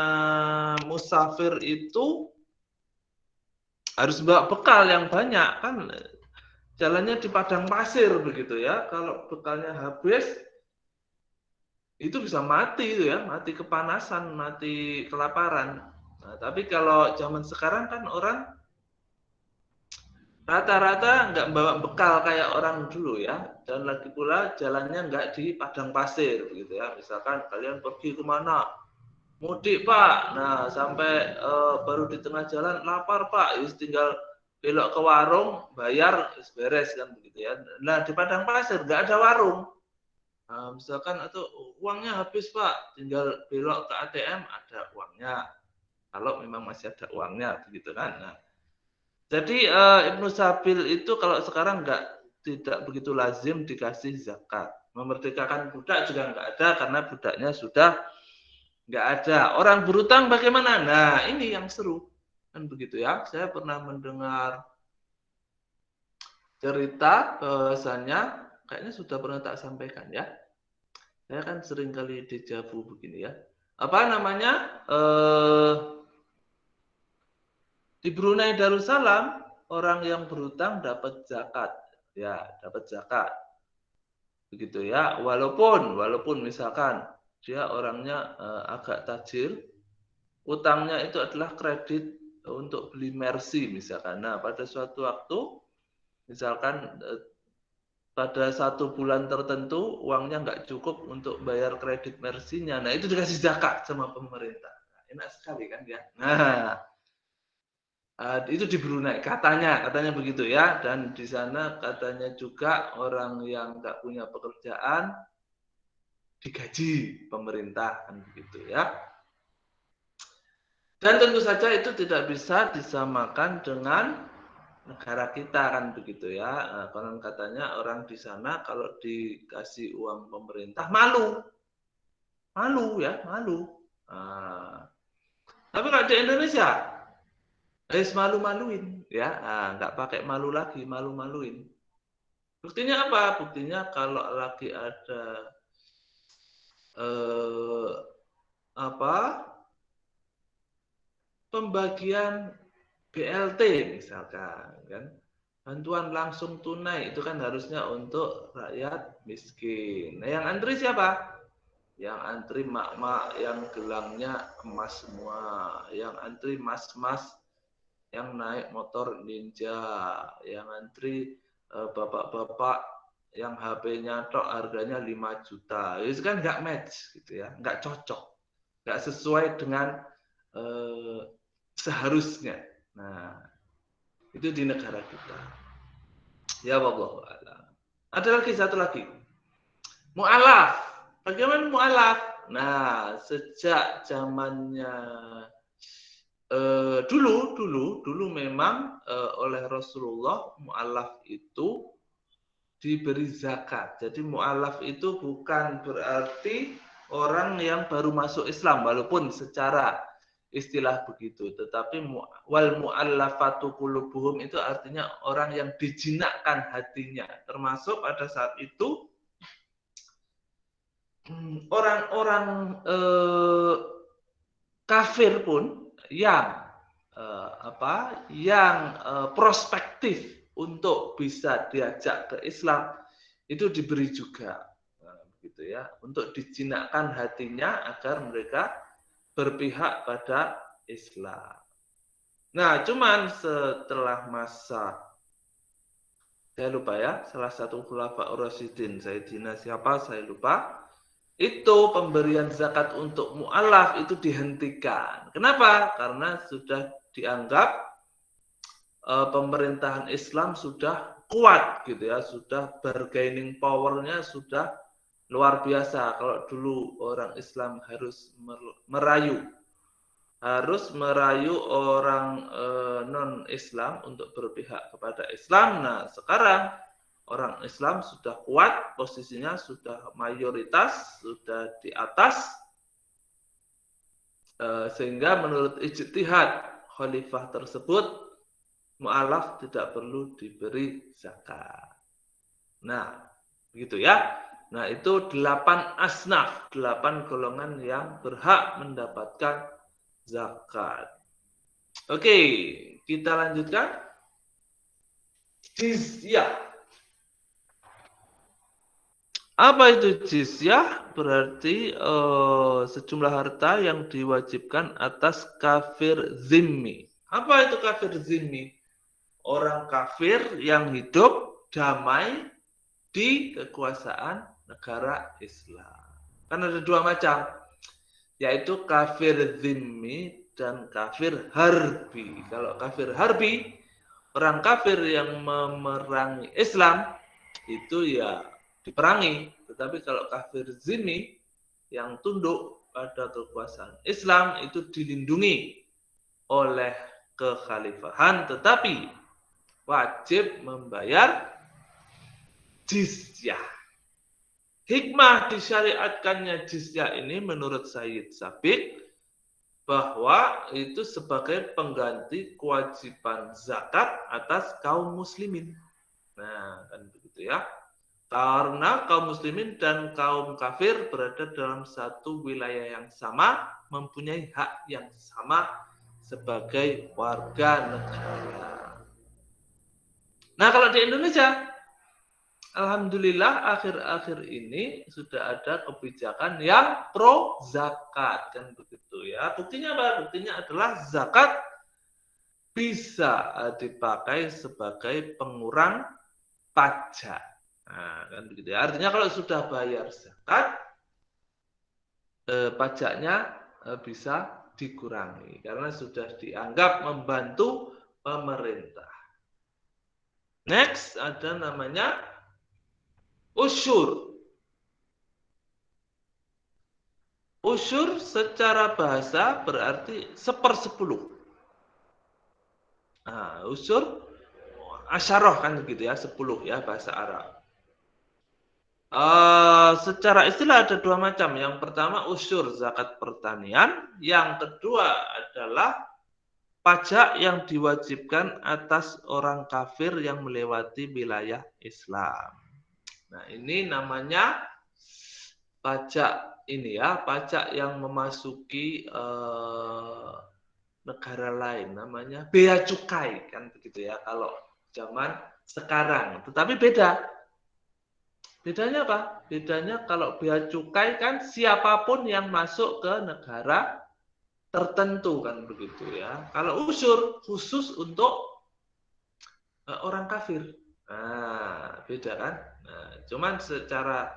B: musafir itu harus bawa bekal yang banyak kan, jalannya di padang pasir begitu ya. Kalau bekalnya habis itu bisa mati itu ya, mati kepanasan, mati kelaparan. Nah, tapi kalau zaman sekarang kan orang rata-rata nggak bawa bekal kayak orang dulu ya, dan lagi pula jalannya nggak di padang pasir begitu ya. Misalkan kalian pergi kemana, mudik Pak, nah sampai baru di tengah jalan lapar Pak, tinggal belok ke warung, bayar, beres kan begitu ya. Nah di padang pasir nggak ada warung, nah, misalkan atau uangnya habis Pak, tinggal belok ke ATM ada uangnya, kalau memang masih ada uangnya begitu kan. Nah, jadi Ibnu Sabil itu kalau sekarang tidak begitu lazim dikasih zakat. Memerdekakan budak juga nggak ada karena budaknya sudah nggak ada. Orang berutang bagaimana? Nah ini yang seru kan begitu ya. Saya pernah mendengar cerita bahwasannya kayaknya sudah pernah tak sampaikan ya. Saya kan sering kali dejavu begini ya. Apa namanya? Di Brunei Darussalam orang yang berutang dapat zakat, ya dapat zakat, begitu ya. Walaupun misalkan dia orangnya agak tajir, utangnya itu adalah kredit untuk beli Mercy misalkan. Nah pada suatu waktu, misalkan pada 1 bulan tertentu uangnya nggak cukup untuk bayar kredit Mercy-nya, nah itu dikasih zakat sama pemerintah. Nah, enak sekali kan ya. Nah itu di Brunei katanya begitu ya, dan di sana katanya juga orang yang nggak punya pekerjaan digaji pemerintah kan begitu ya. Dan tentu saja itu tidak bisa disamakan dengan negara kita kan begitu ya. Konon katanya orang di sana kalau dikasih uang pemerintah malu ya, malu. Tapi kalau di Indonesia malu-maluin ya, nggak pakai malu lagi, malu-maluin. Buktinya apa? Buktinya kalau lagi ada pembagian BLT misalkan kan, bantuan langsung tunai itu kan harusnya untuk rakyat miskin. Nah yang antri siapa? Yang antri mak-mak yang gelangnya emas semua, yang antri mas-mas yang naik motor Ninja, yang antri bapak-bapak yang HP-nya tok harganya 5 juta. Itu kan nggak match gitu ya, nggak cocok, nggak sesuai dengan seharusnya. Nah, itu di negara kita. Ya Allah. Ada lagi satu lagi. Mu'alaf. Bagaimana mu'alaf? Nah, sejak zamannya dulu memang oleh Rasulullah mu'alaf itu diberi zakat. Jadi mu'alaf itu bukan berarti orang yang baru masuk Islam, walaupun secara istilah begitu, tetapi wal mu'allafatu qulubuhum itu artinya orang yang dijinakkan hatinya, termasuk pada saat itu orang-orang kafir pun yang prospektif untuk bisa diajak ke Islam itu diberi juga, gitu ya, untuk dijinakkan hatinya agar mereka berpihak pada Islam. Nah, cuman setelah masa, saya lupa ya, salah satu khulafaur rasyidin, Sayyidina siapa saya lupa, itu pemberian zakat untuk mu'alaf itu dihentikan. Kenapa? Karena sudah dianggap pemerintahan Islam sudah kuat gitu ya, sudah bargaining power-nya sudah luar biasa. Kalau dulu orang Islam harus merayu orang non-Islam untuk berpihak kepada Islam. Nah, sekarang orang Islam sudah kuat, posisinya sudah mayoritas, sudah di atas, sehingga menurut ijtihad khalifah tersebut mu'alaf tidak perlu diberi zakat. Nah, begitu ya. Nah, itu 8 asnaf, 8 golongan yang berhak mendapatkan zakat. Oke, kita lanjutkan. Jizyah. Apa itu jizyah? Berarti sejumlah harta yang diwajibkan atas kafir zimmi. Apa itu kafir zimmi? Orang kafir yang hidup damai di kekuasaan negara Islam. Kan ada 2 macam, yaitu kafir zimmi dan kafir harbi. Kalau kafir harbi, orang kafir yang memerangi Islam itu ya diperangi. Tetapi kalau kafir zimmi yang tunduk pada kekuasaan Islam itu dilindungi oleh kekhalifahan, tetapi wajib membayar jizyah. Hikmah disyariatkannya jizyah ini menurut Sayyid Sabiq bahwa itu sebagai pengganti kewajiban zakat atas kaum muslimin. Nah, kan begitu ya. Karena kaum muslimin dan kaum kafir berada dalam satu wilayah yang sama, mempunyai hak yang sama sebagai warga negara. Nah, kalau di Indonesia, alhamdulillah akhir-akhir ini sudah ada kebijakan yang pro zakat, kan begitu ya. Buktinya apa? Buktinya adalah zakat bisa dipakai sebagai pengurang pajak. Nah, kan begitu ya. Artinya kalau sudah bayar zakat, pajaknya bisa dikurangi karena sudah dianggap membantu pemerintah. Next ada namanya usyur. Usyur secara bahasa berarti 1/10. Nah, usyur asyarah kan gitu ya, 10 ya bahasa Arab. Secara istilah ada 2 macam. Yang pertama usyur zakat pertanian, yang kedua adalah pajak yang diwajibkan atas orang kafir yang melewati wilayah Islam. Nah, ini namanya pajak ini ya, pajak yang memasuki negara lain, namanya bea cukai kan begitu ya kalau zaman sekarang. Tetapi beda. Bedanya apa? Bedanya kalau bea cukai kan siapapun yang masuk ke negara tertentu kan begitu ya. Kalau usyur khusus untuk orang kafir. Nah, beda kan? Nah, cuman secara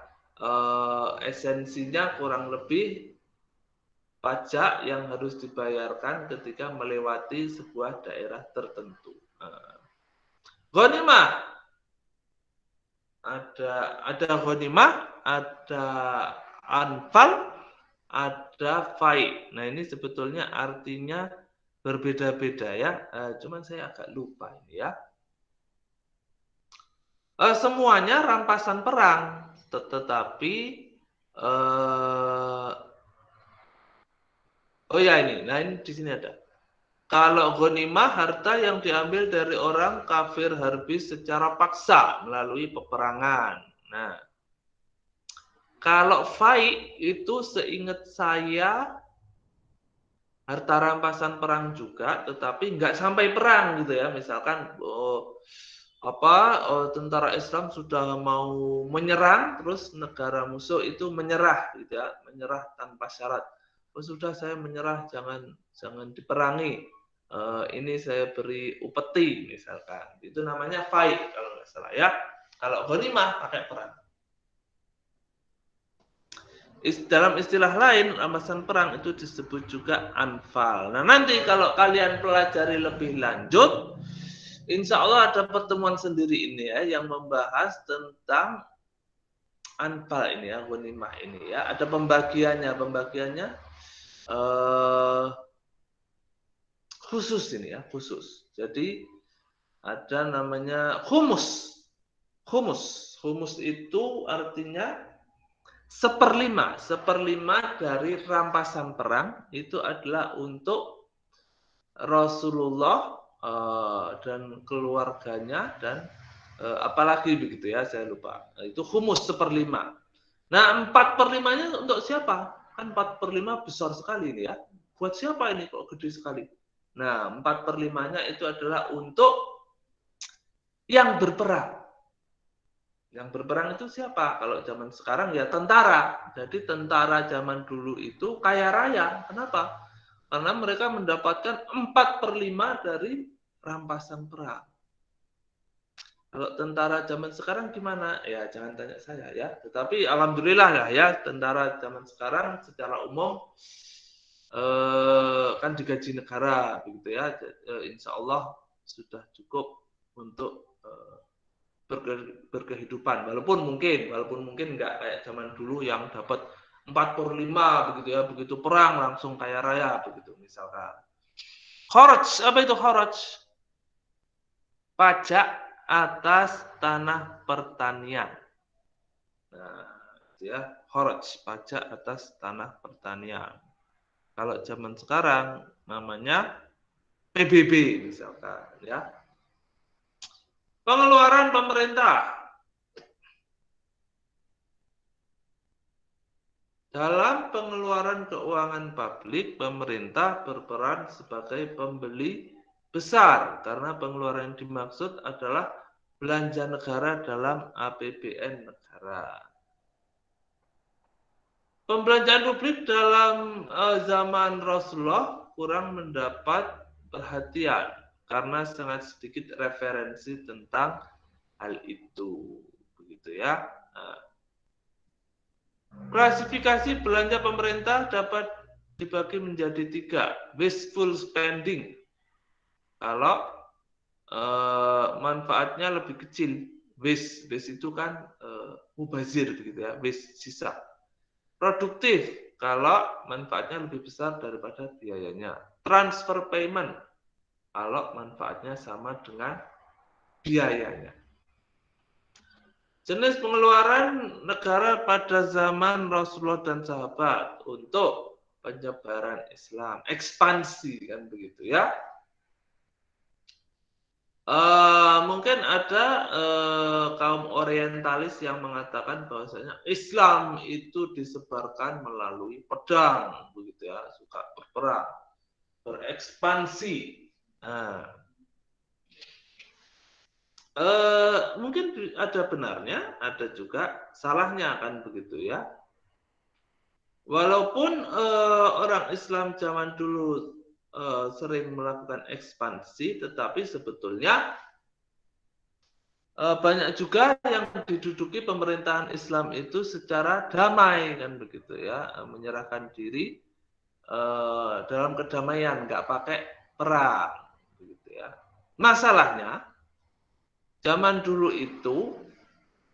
B: esensinya kurang lebih pajak yang harus dibayarkan ketika melewati sebuah daerah tertentu. Ghanimah. Ada ghanimah, ada anfal, ada fai. Nah, ini sebetulnya artinya berbeda-beda ya. Cuman saya agak lupa ini ya. Semuanya rampasan perang, tetapi oh ya ini. Nah, ini di sini ada. Kalau ghanimah harta yang diambil dari orang kafir harbi secara paksa melalui peperangan. Nah, kalau fai itu seingat saya harta rampasan perang juga, tetapi nggak sampai perang gitu ya. Misalkan tentara Islam sudah mau menyerang, terus negara musuh itu menyerah gitu ya, menyerah tanpa syarat. Sudah saya menyerah, jangan diperangi. Ini saya beri upeti misalkan, itu namanya fai kalau nggak salah ya. Kalau ghanimah pakai perang. Dalam istilah lain rampasan perang itu disebut juga anfal. Nah, nanti kalau kalian pelajari lebih lanjut, insya Allah ada pertemuan sendiri ini ya yang membahas tentang anfal ini ya, ghanimah ini ya. Ada pembagiannya khusus ini ya, khusus. Jadi ada namanya khumus. Humus. Humus itu artinya seperlima dari rampasan perang itu adalah untuk Rasulullah dan keluarganya dan apalagi begitu ya, saya lupa. Itu humus seperlima. Nah, 4/5-nya untuk siapa? Kan 4/5 besar sekali ini ya. Buat siapa ini kok gede sekali? Nah, 4/5-nya itu adalah untuk yang berperang. Yang berperang itu siapa? Kalau zaman sekarang ya tentara. Jadi tentara zaman dulu itu kaya raya. Kenapa? Karena mereka mendapatkan 4/5 dari rampasan perang. Kalau tentara zaman sekarang gimana? Ya jangan tanya saya ya. Tetapi alhamdulillah lah ya, tentara zaman sekarang secara umum kan digaji negara begitu ya. Insya Allah sudah cukup untuk berkehidupan. Walaupun mungkin nggak kayak zaman dulu yang dapat 4/5 begitu ya, begitu perang langsung kaya raya begitu misalkan. Kharaj, apa itu kharaj? Pajak atas tanah pertanian. Nah, ya, kharaj, pajak atas tanah pertanian. Kalau zaman sekarang namanya PBB misalkan, ya. Pengeluaran pemerintah. Dalam pengeluaran keuangan publik, pemerintah berperan sebagai pembeli besar karena pengeluaran yang dimaksud adalah belanja negara dalam APBN negara. Pembelanjaan publik dalam zaman Rasulullah kurang mendapat perhatian karena sangat sedikit referensi tentang hal itu, begitu ya. Klasifikasi belanja pemerintah dapat dibagi menjadi 3. Wasteful spending. Kalau manfaatnya lebih kecil, waste itu kan mubazir begitu ya, waste sisa. Produktif, kalau manfaatnya lebih besar daripada biayanya. Transfer payment, kalau manfaatnya sama dengan biayanya. Jenis pengeluaran negara pada zaman Rasulullah dan sahabat untuk penyebaran Islam, ekspansi kan begitu ya. Mungkin ada kaum orientalis yang mengatakan bahwasanya Islam itu disebarkan melalui pedang, begitu ya, suka berperang, berekspansi. Nah, mungkin ada benarnya, ada juga salahnya kan begitu ya. Walaupun orang Islam zaman dulu sering melakukan ekspansi, tetapi sebetulnya banyak juga yang diduduki pemerintahan Islam itu secara damai kan begitu ya, menyerahkan diri dalam kedamaian, nggak pakai perang, begitu ya. Masalahnya zaman dulu itu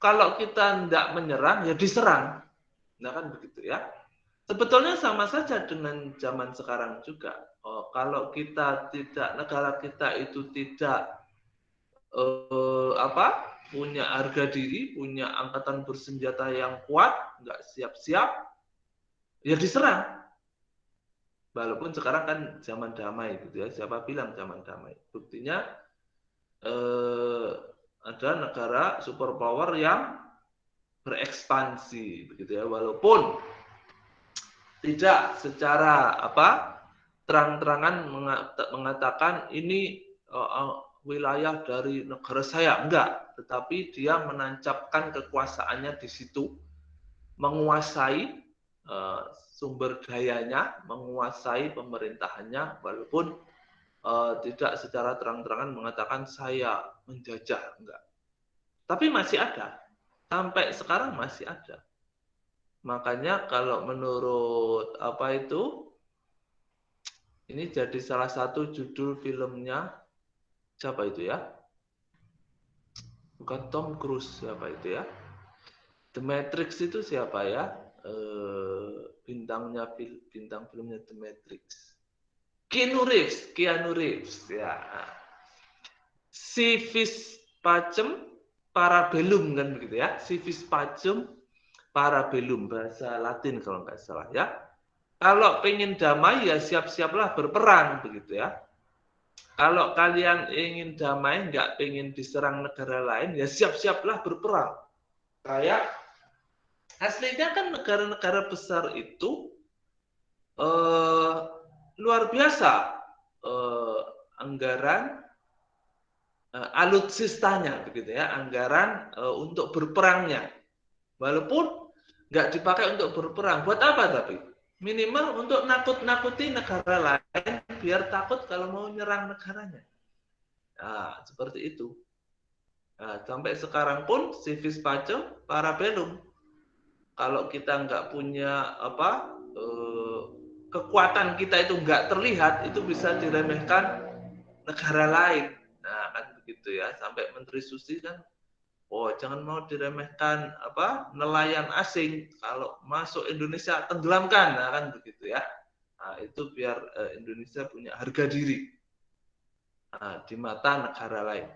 B: kalau kita tidak menyerang ya diserang, nah kan begitu ya. Sebetulnya sama saja dengan zaman sekarang juga. Kalau kita tidak, negara kita itu tidak punya harga diri, punya angkatan bersenjata yang kuat, nggak siap-siap, ya diserang. Walaupun sekarang kan zaman damai gitu ya. Siapa bilang zaman damai? Buktinya ada negara superpower yang berekspansi begitu ya. Walaupun tidak secara terang-terangan mengatakan ini wilayah dari negara saya, enggak, tetapi dia menancapkan kekuasaannya di situ, menguasai sumber dayanya, menguasai pemerintahannya, walaupun tidak secara terang-terangan mengatakan saya menjajah, enggak. Tapi masih ada, sampai sekarang masih ada. Makanya kalau menurut ini jadi salah satu judul filmnya, siapa itu ya? Bukan Tom Cruise, siapa itu ya? The Matrix itu siapa ya? Bintang filmnya The Matrix. Keanu Reeves ya. Si Fish Pacem parabellum kan begitu ya, civis pacem parabellum, bahasa Latin kalau nggak salah ya. Kalau pengen damai ya siap-siaplah berperang begitu ya. Kalau kalian ingin damai, nggak pengen diserang negara lain, ya siap-siaplah berperang. Kayak aslinya kan negara-negara besar itu luar biasa anggaran alutsistanya begitu ya, anggaran untuk berperangnya. Walaupun nggak dipakai untuk berperang, buat apa tapi? Minimal untuk nakut-nakuti negara lain biar takut kalau mau nyerang negaranya. Nah, seperti itu. Nah, sampai sekarang pun civis pacem parabellum. Kalau kita nggak punya kekuatan kita itu nggak terlihat, itu bisa diremehkan negara lain. Nah, kan begitu ya. Sampai Menteri Susi kan, oh jangan mau diremehkan nelayan asing, kalau masuk Indonesia tenggelamkan, nah kan begitu ya. Nah, itu biar Indonesia punya harga diri di mata negara lain.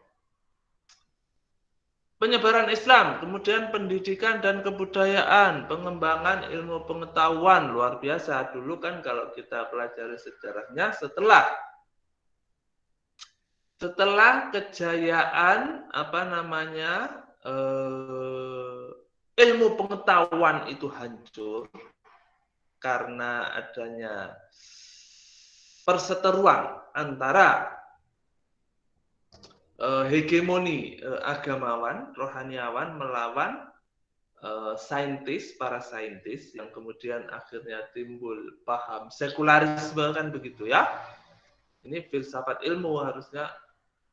B: Penyebaran Islam, kemudian pendidikan dan kebudayaan, pengembangan ilmu pengetahuan luar biasa. Dulu kan kalau kita pelajari sejarahnya, setelah kejayaan ilmu pengetahuan itu hancur karena adanya perseteruan antara hegemoni agamawan, rohaniawan melawan para saintis yang kemudian akhirnya timbul paham sekularisme kan begitu ya. Ini filsafat ilmu, harusnya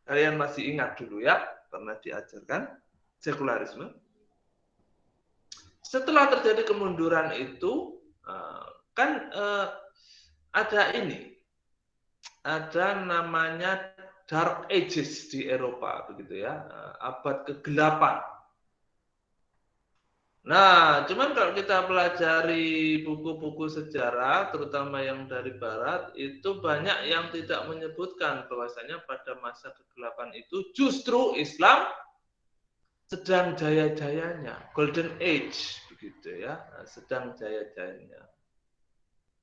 B: kalian masih ingat dulu ya, pernah diajarkan sekularisme. Setelah terjadi kemunduran itu kan ada namanya Dark Ages di Eropa begitu ya, abad kegelapan. Nah, cuman kalau kita pelajari buku-buku sejarah, terutama yang dari Barat, itu banyak yang tidak menyebutkan bahwasanya pada masa kegelapan itu justru Islam sedang jaya-jayanya, Golden Age begitu ya, sedang jaya-jayanya.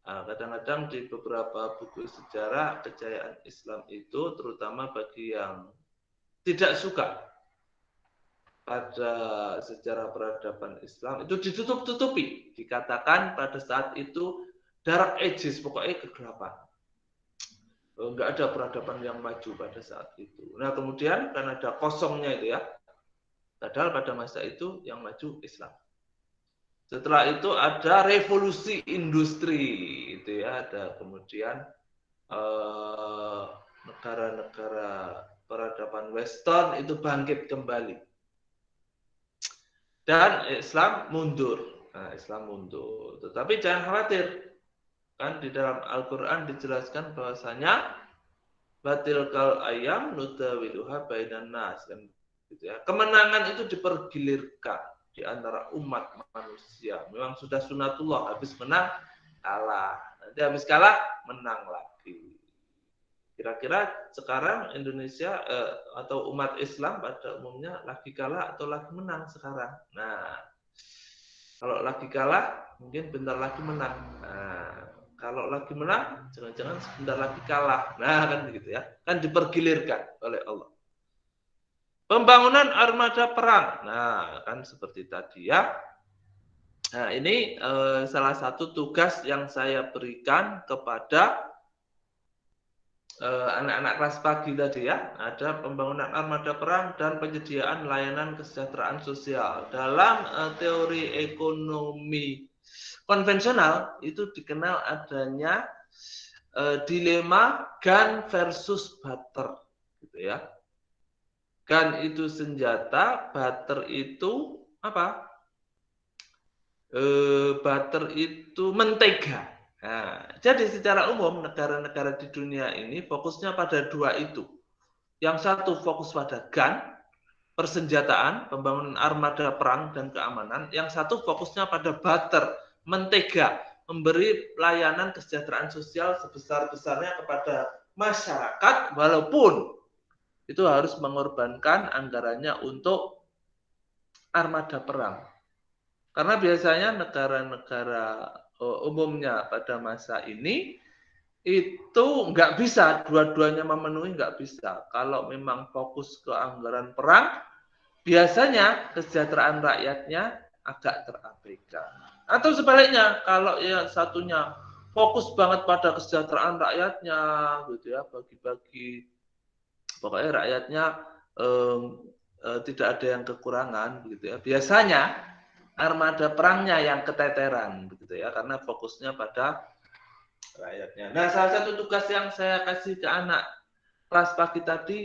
B: Kadang-kadang di beberapa buku sejarah kejayaan Islam itu terutama bagi yang tidak suka pada sejarah peradaban Islam itu ditutup-tutupi, dikatakan pada saat itu Dark Ages, pokoknya kegelapan, nggak ada peradaban yang maju pada saat itu. Nah kemudian karena ada kosongnya itu ya, padahal pada masa itu yang maju Islam. Setelah itu ada revolusi industri, itu ya, ada kemudian negara-negara peradaban Western itu bangkit kembali dan Islam mundur. Nah, Islam mundur. Tetapi jangan khawatir, kan di dalam Al-Quran dijelaskan bahwasanya batil kal ayam nudawiluha bainan nas, kan gitu ya. Kemenangan itu dipergilirkan di antara umat manusia. Memang sudah sunatullah, habis menang kalah, nanti habis kalah menang lagi. Kira-kira sekarang Indonesia atau umat Islam pada umumnya lagi kalah atau lagi menang sekarang? Nah, kalau lagi kalah mungkin bentar lagi menang. Nah, kalau lagi menang jangan-jangan sebentar lagi kalah. Nah, kan begitu ya. Kan dipergilirkan oleh Allah. Pembangunan armada perang. Nah, kan seperti tadi ya. Nah, ini salah satu tugas yang saya berikan kepada anak-anak kelas pagi tadi ya. Ada pembangunan armada perang dan penyediaan layanan kesejahteraan sosial. Dalam teori ekonomi konvensional itu dikenal adanya dilema gun versus butter, gitu ya. Gun itu senjata, butter itu apa? Butter itu mentega. Nah, jadi secara umum negara-negara di dunia ini fokusnya pada dua itu. Yang satu fokus pada gun, persenjataan, pembangunan armada perang dan keamanan. Yang satu fokusnya pada butter, mentega, memberi pelayanan kesejahteraan sosial sebesar-besarnya kepada masyarakat, walaupun itu harus mengorbankan anggarannya untuk armada perang. Karena biasanya negara-negara umumnya pada masa ini itu nggak bisa, dua-duanya memenuhi nggak bisa. Kalau memang fokus ke anggaran perang, biasanya kesejahteraan rakyatnya agak terabaikan. Atau sebaliknya, kalau yang satunya fokus banget pada kesejahteraan rakyatnya, gitu ya, bagi-bagi, pokoknya rakyatnya tidak ada yang kekurangan, gitu ya. Biasanya armada perangnya yang keteteran, begitu ya, karena fokusnya pada rakyatnya. Nah, salah satu tugas yang saya kasih ke anak kelas pagi tadi,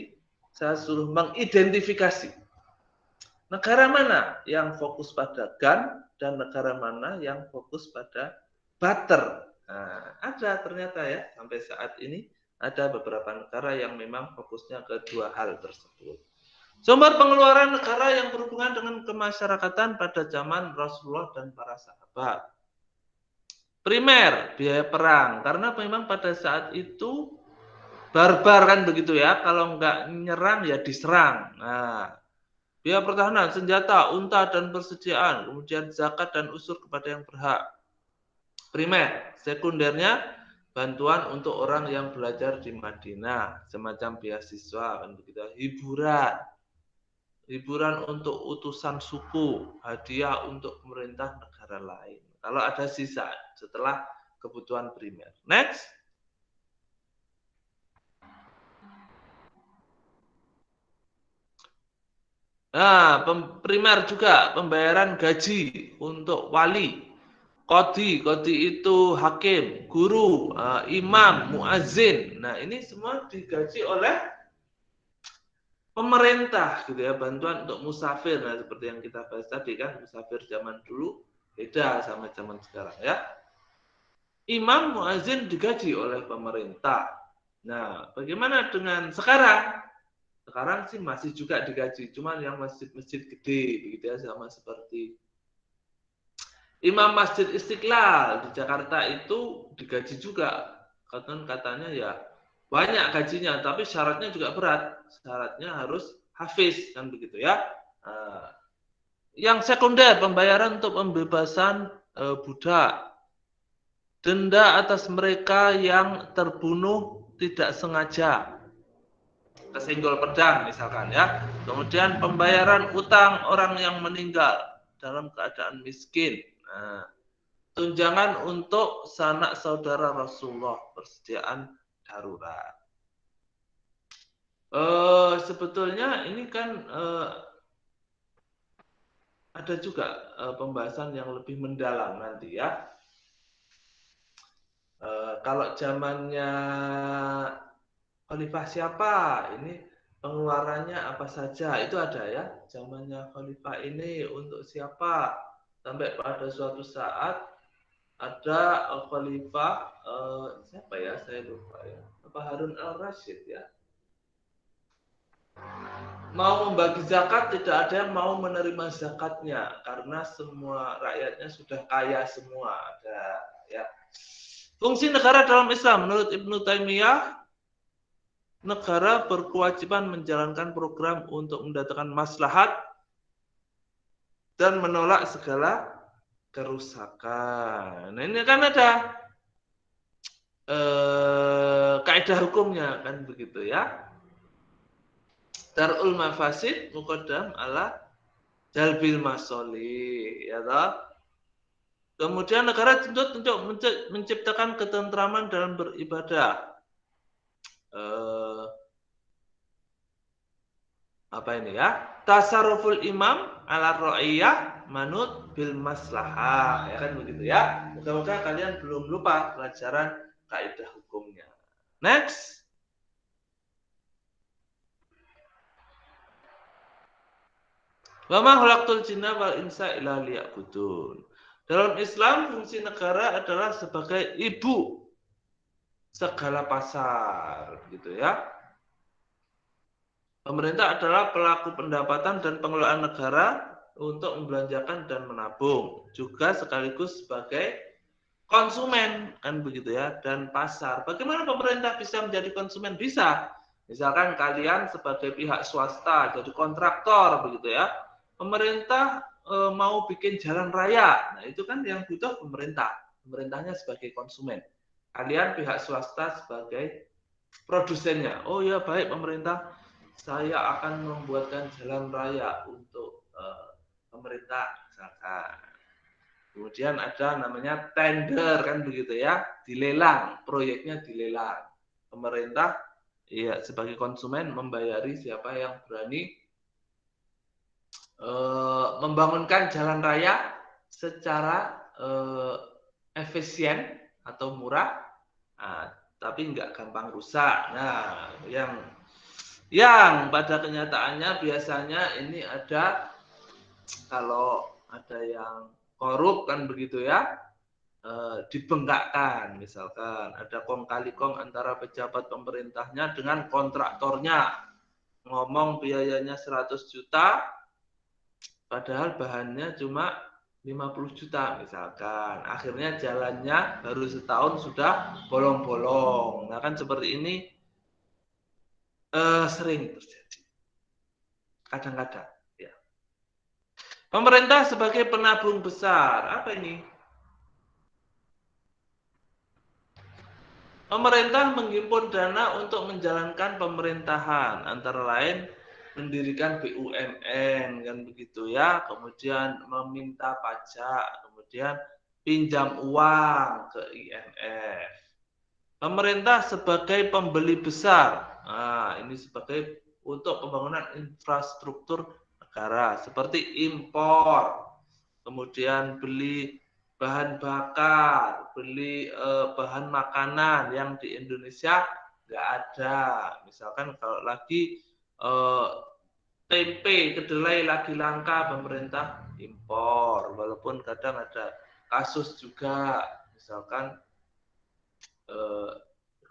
B: saya suruh mengidentifikasi negara mana yang fokus pada gun dan negara mana yang fokus pada butter. Nah, ada ternyata ya, sampai saat ini ada beberapa negara yang memang fokusnya ke dua hal tersebut. Sumber pengeluaran negara yang berhubungan dengan kemasyarakatan pada zaman Rasulullah dan para sahabat. Primer, biaya perang. Karena memang pada saat itu barbar kan begitu ya. Kalau nggak nyerang ya diserang. Nah, biaya pertahanan, senjata, unta dan persediaan. Kemudian zakat dan usur kepada yang berhak. Primer. Sekundernya, bantuan untuk orang yang belajar di Madinah. Semacam beasiswa kan begitu. Hiburan untuk utusan suku, hadiah untuk pemerintah negara lain. Kalau ada sisa setelah kebutuhan primer. Next. Nah, primer juga pembayaran gaji untuk wali. Qadhi itu hakim, guru, imam, muazzin. Nah, ini semua digaji oleh pemerintah gitu ya, bantuan untuk musafir. Nah, seperti yang kita bahas tadi kan, musafir zaman dulu beda sama zaman sekarang ya. Imam muazzin digaji oleh pemerintah. Nah, bagaimana dengan sekarang? Sekarang sih masih juga digaji, cuman yang masjid-masjid gede gitu ya, sama seperti Imam Masjid Istiqlal di Jakarta itu digaji juga. Katanya ya banyak gajinya, tapi syaratnya juga berat. Syaratnya harus hafiz kan begitu ya. Yang sekunder, pembayaran untuk pembebasan budak. Denda atas mereka yang terbunuh tidak sengaja, kesenggol pedang misalkan ya. Kemudian pembayaran utang orang yang meninggal dalam keadaan miskin. Nah, tunjangan untuk sanak saudara Rasulullah, persediaan darurat. Sebetulnya ini kan ada juga pembahasan yang lebih mendalam nanti ya. Kalau zamannya khalifah siapa, ini pengeluarannya apa saja, itu ada ya. Zamannya khalifah ini untuk siapa, sampai pada suatu saat ada khalifah siapa ya, saya lupa ya, apa Harun al-Rashid ya, mau membagi zakat, tidak ada yang mau menerima zakatnya karena semua rakyatnya sudah kaya semua. Ada ya. Fungsi negara dalam Islam menurut Ibnu Taimiyah, negara berkewajiban menjalankan program untuk mendatangkan maslahat dan menolak segala kerusakan. Nah, ini kan ada kaidah hukumnya kan begitu ya. Darul mafasid muqaddam ala jalbil masolih, ya toh. Kemudian negara tuntut untuk menciptakan ketentraman dalam beribadah. Apa ini ya? Tasarruful imam ala ra'iyah manut bil maslahah, ya kan begitu ya. Moga-moga kalian belum lupa pelajaran kaidah hukumnya. Next. Wa ma khalaqtul jinna wal insa illa liya'budun. Dalam Islam, fungsi negara adalah sebagai ibu segala pasar, gitu ya. Pemerintah adalah pelaku pendapatan dan pengelolaan negara untuk membelanjakan dan menabung, juga sekaligus sebagai konsumen, kan begitu ya, dan pasar. Bagaimana pemerintah bisa menjadi konsumen? Bisa. Misalkan kalian sebagai pihak swasta, jadi kontraktor, begitu ya. pemerintah mau bikin jalan raya. Nah, itu kan yang butuh pemerintah. Pemerintahnya sebagai konsumen. Kalian pihak swasta sebagai produsennya. Oh ya, baik pemerintah, saya akan membuatkan jalan raya untuk pemerintah misalkan. Kemudian ada namanya tender kan begitu ya, dilelang, proyeknya dilelang. Pemerintah ya sebagai konsumen membayari siapa yang berani membangunkan jalan raya secara efisien atau murah, tapi nggak gampang rusak. Nah, yang pada kenyataannya biasanya ini ada, kalau ada yang korup kan begitu ya, dibengkakkan. Misalkan ada kong kali kong antara pejabat pemerintahnya dengan kontraktornya, ngomong biayanya 100 juta padahal bahannya cuma 50 juta misalkan. Akhirnya jalannya baru setahun sudah bolong-bolong. Nah kan seperti ini sering terjadi kadang-kadang ya. Pemerintah sebagai penabung besar, apa ini? Pemerintah menghimpun dana untuk menjalankan pemerintahan, antara lain mendirikan BUMN kan begitu ya, kemudian meminta pajak, kemudian pinjam uang ke IMF. Pemerintah sebagai pembeli besar, nah ini sebagai untuk pembangunan infrastruktur negara seperti impor, kemudian beli bahan bakar, beli bahan makanan yang di Indonesia nggak ada. Misalkan kalau lagi tempe, kedelai lagi langka, pemerintah impor. Walaupun kadang ada kasus juga, misalkan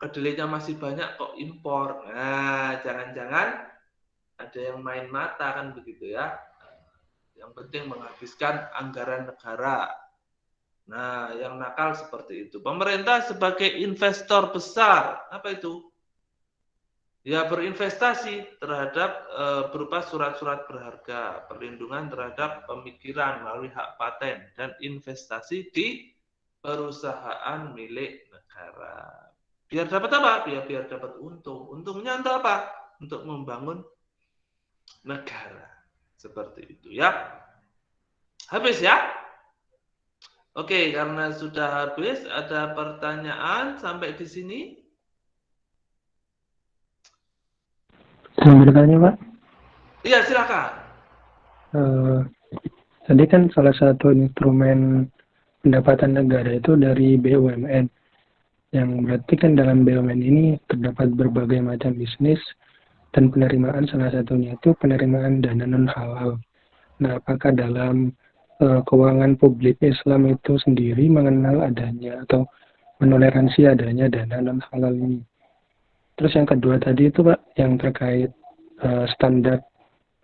B: kedelainya masih banyak kok impor. Nah, jangan-jangan ada yang main mata kan begitu ya. Yang penting menghabiskan anggaran negara. Nah, yang nakal seperti itu. Pemerintah sebagai investor besar, apa itu? Ya, berinvestasi terhadap berupa surat-surat berharga, perlindungan terhadap pemikiran melalui hak paten, dan investasi di perusahaan milik negara. Biar dapat apa? Biar dapat untung. Untungnya untuk apa? Untuk membangun negara. Seperti itu ya. Habis ya? Oke, karena sudah habis, ada pertanyaan sampai di sini?
D: Saya bertanya, Pak.
B: Iya, silakan.
D: Tadi kan salah satu instrumen pendapatan negara itu dari BUMN. Yang berarti kan dalam BUMN ini terdapat berbagai macam bisnis dan penerimaan, salah satunya itu penerimaan dana non halal. Nah, apakah dalam keuangan publik Islam itu sendiri mengenal adanya atau menoleransi adanya dana non halal ini? Terus yang kedua tadi itu Pak, yang terkait standar,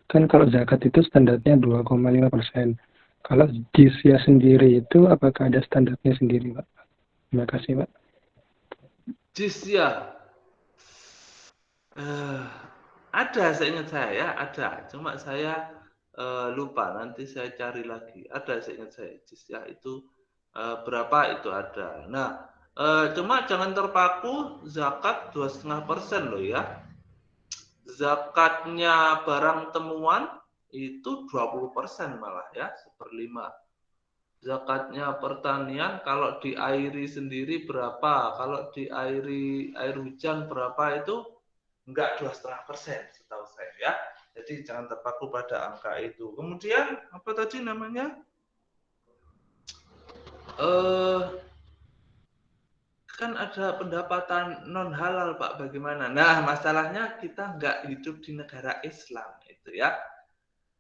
D: kan kalau zakat itu standarnya 2,5%. Kalau jizya sendiri itu apakah ada standarnya sendiri Pak? Terima kasih Pak.
B: Jizya ada, seingat saya ada, cuma saya lupa, nanti saya cari lagi. Ada, seingat saya jizya itu berapa itu ada. Nah, cuma jangan terpaku zakat 2,5% loh ya. Zakatnya barang temuan itu 20% malah ya, 1/5. Zakatnya pertanian kalau diairi sendiri berapa, kalau diairi air hujan berapa, itu enggak 2,5% setahu saya ya. Jadi jangan terpaku pada angka itu. Kemudian apa tadi namanya? Kan ada pendapatan non halal Pak, bagaimana? Nah, masalahnya kita nggak hidup di negara Islam itu ya.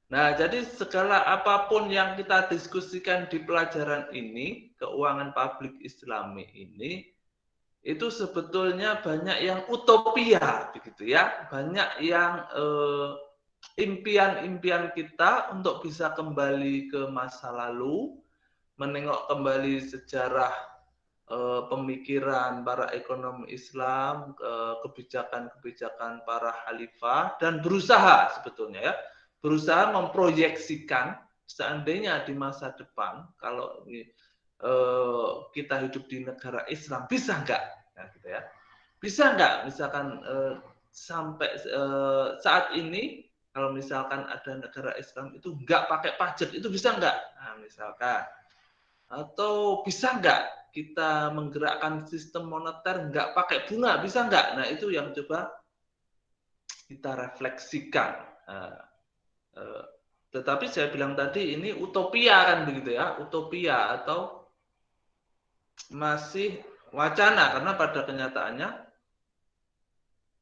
B: Nah, jadi segala apapun yang kita diskusikan di pelajaran ini, keuangan publik Islami ini, itu sebetulnya banyak yang utopia begitu ya, banyak yang impian-impian kita untuk bisa kembali ke masa lalu, menengok kembali sejarah pemikiran para ekonom Islam, kebijakan-kebijakan para khalifah, dan berusaha sebetulnya ya, berusaha memproyeksikan seandainya di masa depan kalau kita hidup di negara Islam, bisa nggak? Nah, gitu ya. Bisa nggak misalkan sampai saat ini kalau misalkan ada negara Islam itu nggak pakai pajak, itu bisa nggak? Nah, misalkan. Atau bisa nggak kita menggerakkan sistem moneter nggak pakai bunga, bisa nggak? Nah, itu yang coba kita refleksikan. Tetapi saya bilang tadi ini utopia kan begitu ya, utopia atau masih wacana, karena pada kenyataannya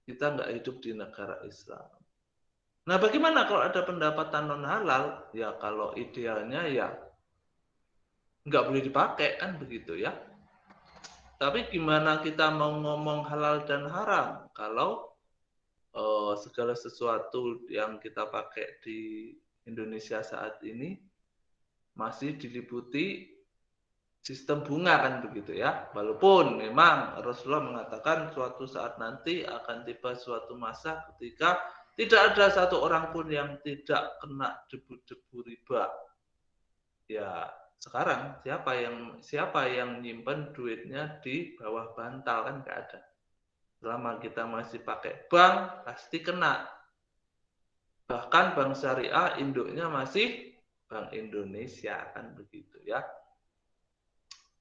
B: kita nggak hidup di negara Islam. Nah, bagaimana kalau ada pendapatan non halal? Ya kalau idealnya ya nggak boleh dipakai kan begitu ya. Tapi gimana kita mau ngomong halal dan haram kalau segala sesuatu yang kita pakai di Indonesia saat ini masih diliputi sistem bunga kan begitu ya. Walaupun memang Rasulullah mengatakan suatu saat nanti akan tiba suatu masa ketika tidak ada satu orang pun yang tidak kena debu-debu riba. Ya, sekarang siapa yang nyimpen duitnya di bawah bantal, kan nggak ada. Selama kita masih pakai bank pasti kena. Bahkan bank syariah induknya masih Bank Indonesia kan begitu ya.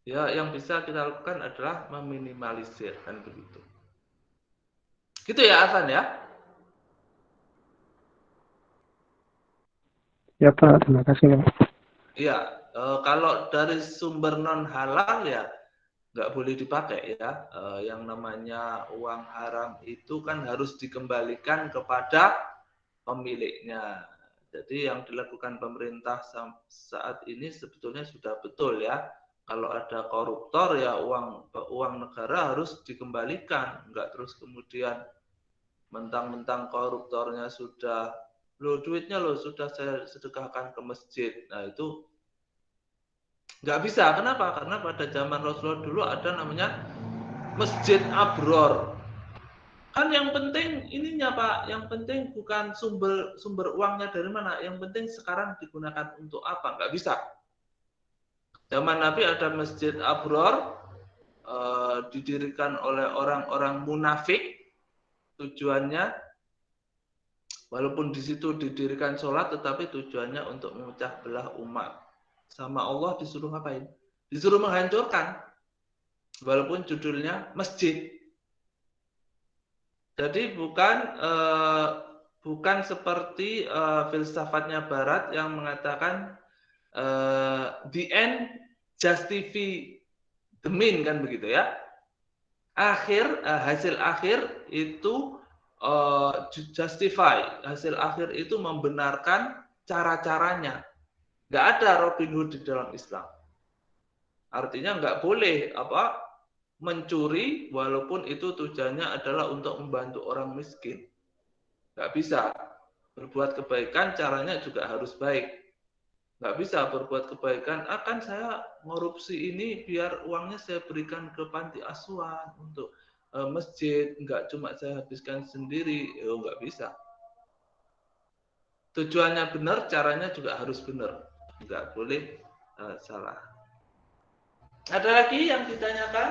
B: Ya, yang bisa kita lakukan adalah meminimalisir kan begitu. Gitu ya Afan ya.
D: Ya Pak, terima kasih Pak.
B: Iya, kalau dari sumber non halal ya nggak boleh dipakai ya. Yang namanya uang haram itu kan harus dikembalikan kepada pemiliknya. Jadi yang dilakukan pemerintah saat ini sebetulnya sudah betul ya. Kalau ada koruptor ya uang negara harus dikembalikan, nggak terus kemudian mentang-mentang koruptornya sudah duitnya sudah saya sedekahkan ke masjid. Nah itu nggak bisa. Kenapa? Karena pada zaman Rasulullah dulu ada namanya Masjid Abror. Kan yang penting ininya Pak, yang penting bukan sumber uangnya dari mana, yang penting sekarang digunakan untuk apa, nggak bisa. Zaman Nabi ada Masjid Abror, didirikan oleh orang-orang munafik, tujuannya walaupun di situ didirikan sholat, tetapi tujuannya untuk memecah belah umat. Sama Allah disuruh ngapain? Disuruh menghancurkan. Walaupun judulnya masjid. Jadi bukan seperti filsafatnya Barat yang mengatakan the end justify the mean kan begitu ya. Hasil akhir itu justify, hasil akhir itu membenarkan cara-caranya. Nggak ada Robin Hood di dalam Islam. Artinya nggak boleh mencuri walaupun itu tujuannya adalah untuk membantu orang miskin. Nggak bisa. Berbuat kebaikan caranya juga harus baik. Nggak bisa berbuat kebaikan, akan saya korupsi ini biar uangnya saya berikan ke panti asuhan untuk masjid, nggak cuma saya habiskan sendiri, nggak bisa. Tujuannya benar, caranya juga harus benar, nggak boleh salah. Ada lagi yang ditanyakan?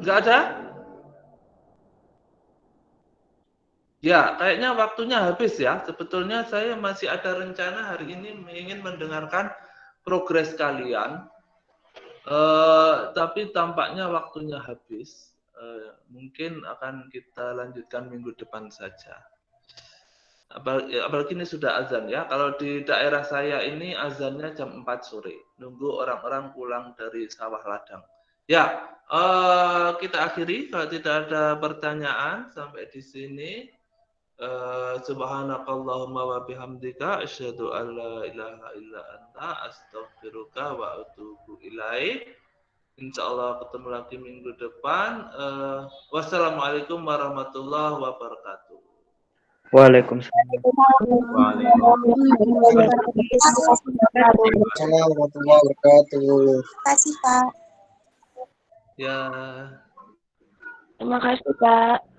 B: Nggak ada? Ya, kayaknya waktunya habis ya. Sebetulnya saya masih ada rencana hari ini ingin mendengarkan progres kalian. Tapi tampaknya waktunya habis. Mungkin akan kita lanjutkan minggu depan saja. Apalagi ini sudah azan ya. Kalau di daerah saya ini azannya jam 4 sore. Nunggu orang-orang pulang dari sawah ladang. Ya, kita akhiri. Kalau tidak ada pertanyaan sampai di sini. Subhanakallahumma wa bihamdika asyhadu an la ilaha illa anta astaghfiruka wa atubu ilaik. Insyaallah ketemu lagi minggu depan. Wassalamualaikum warahmatullahi wabarakatuh.
C: Waalaikumsalam.
E: Terima kasih Pak.
B: Ya,
F: Terima kasih, Pak.